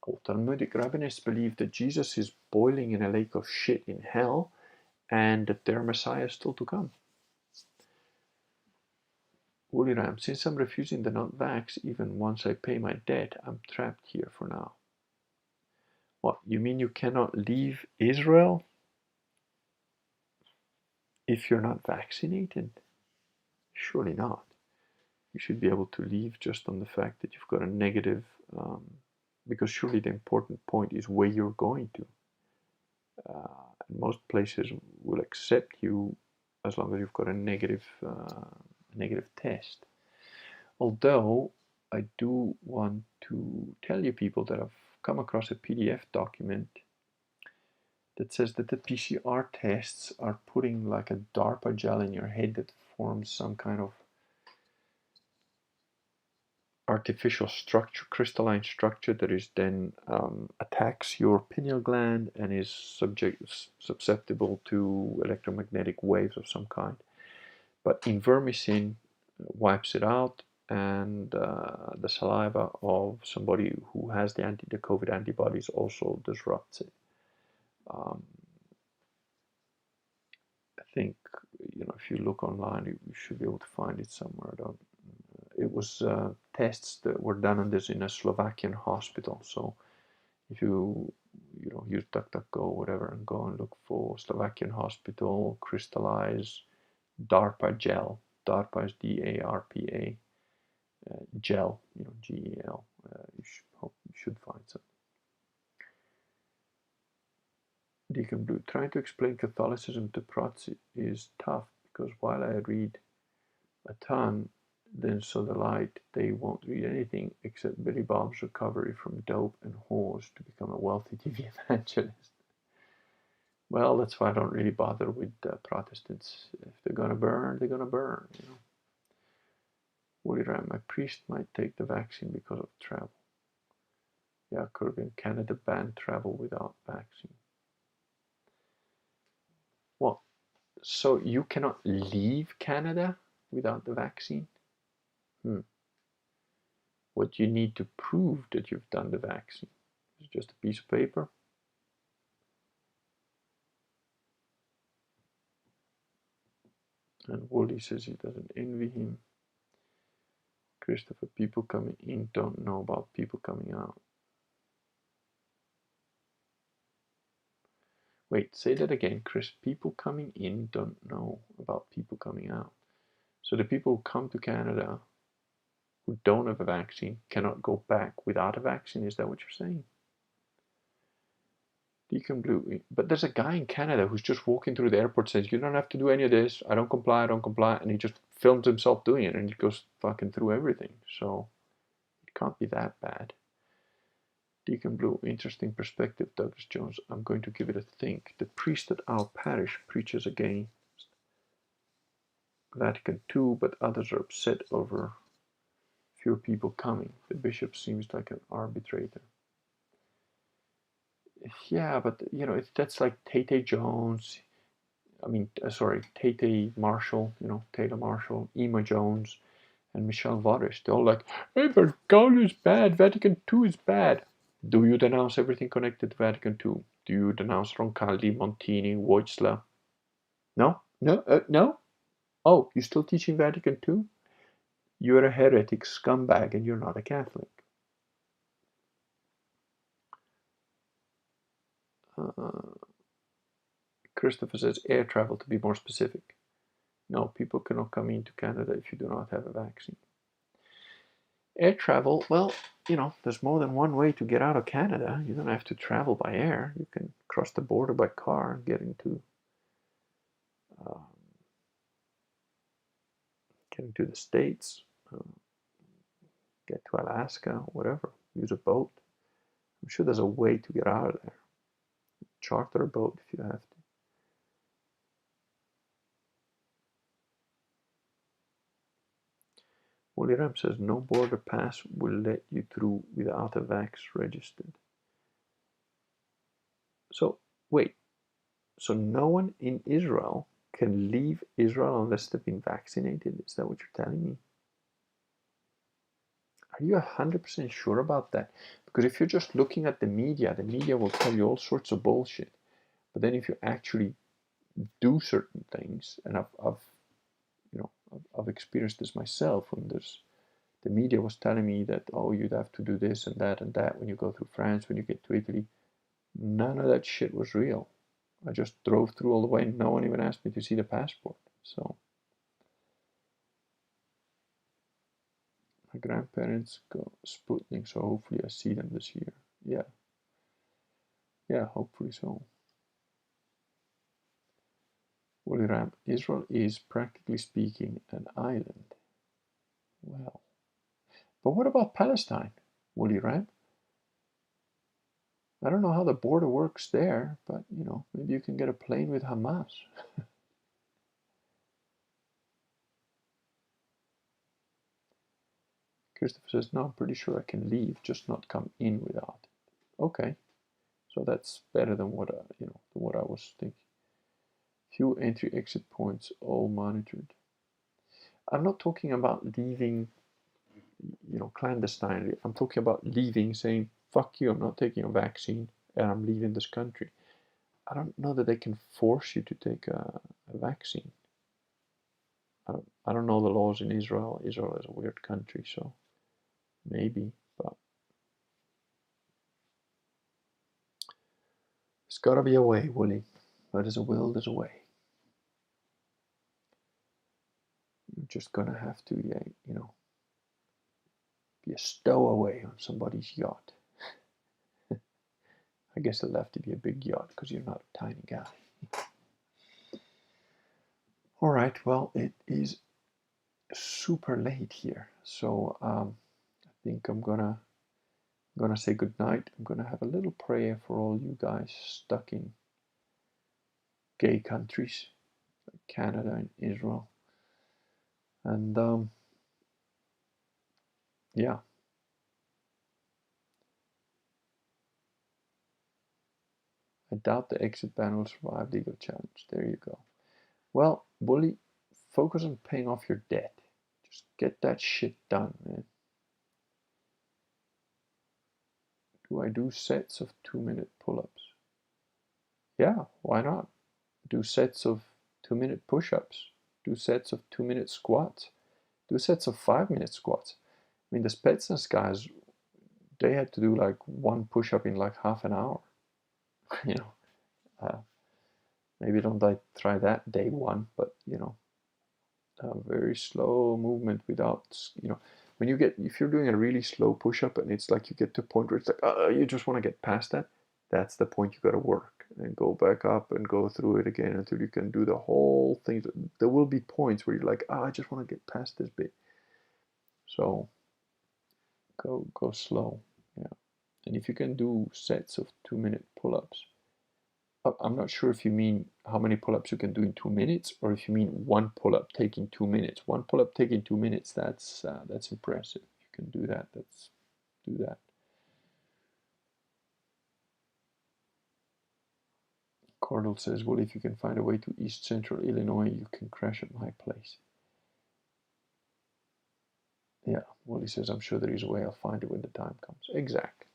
Well, Talmudic rabbinists believe that Jesus is boiling in a lake of shit in hell and that their Messiah is still to come. Woolly Ram, since I'm refusing the non-vax, even once I pay my debt, I'm trapped here for now. What, you mean you cannot leave Israel if you're not vaccinated? Surely not. You should be able to leave just on the fact that you've got a negative, because surely the important point is where you're going to. And most places will accept you as long as you've got a negative test. Although I do want to tell you people that I've come across a PDF document that says that the PCR tests are putting like a DARPA gel in your head that forms some kind of artificial structure, crystalline structure that is then attacks your pineal gland and is susceptible to electromagnetic waves of some kind. But invermectin wipes it out, and the saliva of somebody who has the COVID antibodies also disrupts it. I think, you know, if you look online, you should be able to find it somewhere. It was tests that were done on this in a Slovakian hospital. So if you use DuckDuckGo or whatever and go and look for Slovakian hospital crystallize DARPA gel. DARPA is DARPA gel, GEL. You should find something. Deacon Blue, trying to explain Catholicism to Prots is tough because while I read a ton, then so the light, they won't read anything except Billy Bob's recovery from dope and whores to become a wealthy TV evangelist. Well, that's why I don't really bother with Protestants. If they're gonna burn, they're gonna burn. Woody Ram, my priest might take the vaccine because of travel. Yeah, Kurgan, Canada banned travel without vaccine. Well, so you cannot leave Canada without the vaccine? What you need to prove that you've done the vaccine is just a piece of paper. And Wooly says he doesn't envy him. Christopher, people coming in don't know about people coming out. Wait, say that again, Chris. People coming in don't know about people coming out. So the people who come to Canada who don't have a vaccine cannot go back without a vaccine. Is that what you're saying? Deacon Blue. But there's a guy in Canada who's just walking through the airport, says, you don't have to do any of this. I don't comply, I don't comply. And he just films himself doing it, and he goes fucking through everything. So it can't be that bad. Deacon Blue, interesting perspective, Douglas Jones. I'm going to give it a think. The priest at our parish preaches against Vatican II, but others are upset over fewer people coming. The bishop seems like an arbitrator. Yeah, but you know, that's like Tate Jones. I mean, sorry, Tate Marshall. You know, Taylor Marshall, Emma Jones, and Michelle Vorish. They're all like, "Hey, Bergoglio is bad. Vatican II is bad." Do you denounce everything connected to Vatican II? Do you denounce Roncalli, Montini, Wojtyla? No, no, no. Oh, you're still teaching Vatican II? You're a heretic scumbag, and you're not a Catholic. Christopher says air travel, to be more specific. No, people cannot come into Canada if you do not have a vaccine. Air travel, well, you know, there's more than one way to get out of Canada. You don't have to travel by air. You can cross the border by car and get into the States, get to Alaska, whatever. Use a boat. I'm sure there's a way to get out of there. Charter a boat if you have to. Wally Ram says no border pass will let you through without a vax registered. So wait, so no one in Israel can leave Israel unless they've been vaccinated? Is that what you're telling me? Are you 100% sure about that? Because if you're just looking at the media will tell you all sorts of bullshit. But then if you actually do certain things, and I've experienced this myself when the media was telling me that, oh, you'd have to do this and that when you go through France, when you get to Italy. None of that shit was real. I just drove through all the way and no one even asked me to see the passport. So my grandparents got Sputnik, so hopefully I see them this year. Yeah, hopefully so. Wally Ram, Israel is, practically speaking, an island. Well, but what about Palestine, Wally Ram? I don't know how the border works there, but you know, maybe you can get a plane with Hamas. Christopher says, no, I'm pretty sure I can leave, just not come in without it. Okay, so that's better than what I was thinking. Few entry-exit points, all monitored. I'm not talking about leaving, clandestinely. I'm talking about leaving, saying, fuck you, I'm not taking a vaccine, and I'm leaving this country. I don't know that they can force you to take a vaccine. I don't know the laws in Israel. Israel is a weird country, so maybe, but there's gotta be a way, Willie. Where there's a will, there's a way. You're just gonna have to, be a stowaway on somebody's yacht. I guess it'll have to be a big yacht because you're not a tiny guy. All right, well, it is super late here, so I think I'm gonna say goodnight. I'm gonna have a little prayer for all you guys stuck in gay countries like Canada and Israel, and yeah. I doubt the exit ban will survive legal challenge. There you go. Well, Bully, focus on paying off your debt. Just get that shit done, man. Do I do sets of 2-minute pull-ups? Yeah, why not? Do sets of 2-minute push-ups. Do sets of 2-minute squats. Do sets of 5-minute squats. I mean, the Spetsnaz guys, they had to do like one push-up in like half an hour. Maybe don't I try that day one, but a very slow movement without, when you get, if you're doing a really slow push-up and it's like you get to a point where it's like, you just want to get past that, that's the point you got to work and go back up and go through it again until you can do the whole thing. There will be points where you're like, I just want to get past this bit. So go slow, yeah. And if you can do sets of 2-minute pull-ups, I'm not sure if you mean how many pull-ups you can do in 2 minutes, or if you mean one pull-up taking 2 minutes. One pull-up taking 2 minutes, that's impressive. You can do that. Let's do that. Cordell says, well, if you can find a way to East Central Illinois, you can crash at my place. Yeah, Wooly says, I'm sure there is a way. I'll find it when the time comes. Exactly.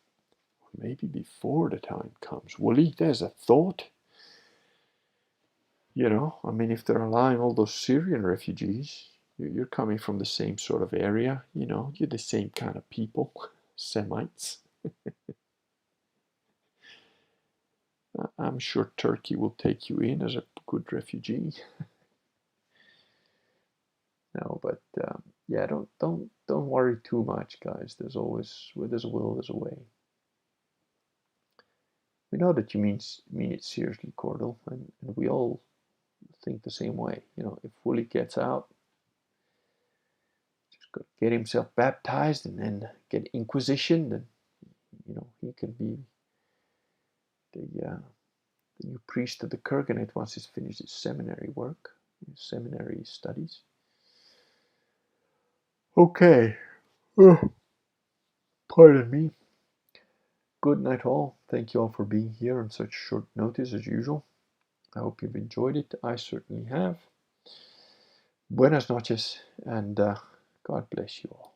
Maybe before the time comes. Wooly, there's a thought. You know, I mean, if they're allowing all those Syrian refugees, you're coming from the same sort of area, you know, you're the same kind of people, Semites. I'm sure Turkey will take you in as a good refugee. No, but yeah, don't worry too much, guys. There's always, where there's a will, there's a way. We know that you mean it seriously, Cordell, and we all think the same way. You know, if Wooly gets out, just got to get himself baptized and then get inquisitioned, and you know, he can be the new priest of the Kurganate once he's finished his seminary work, his seminary studies. Okay. Pardon me. Good night all. Thank you all for being here on such short notice as usual. I hope you've enjoyed it. I certainly have. Buenas noches, and God bless you all.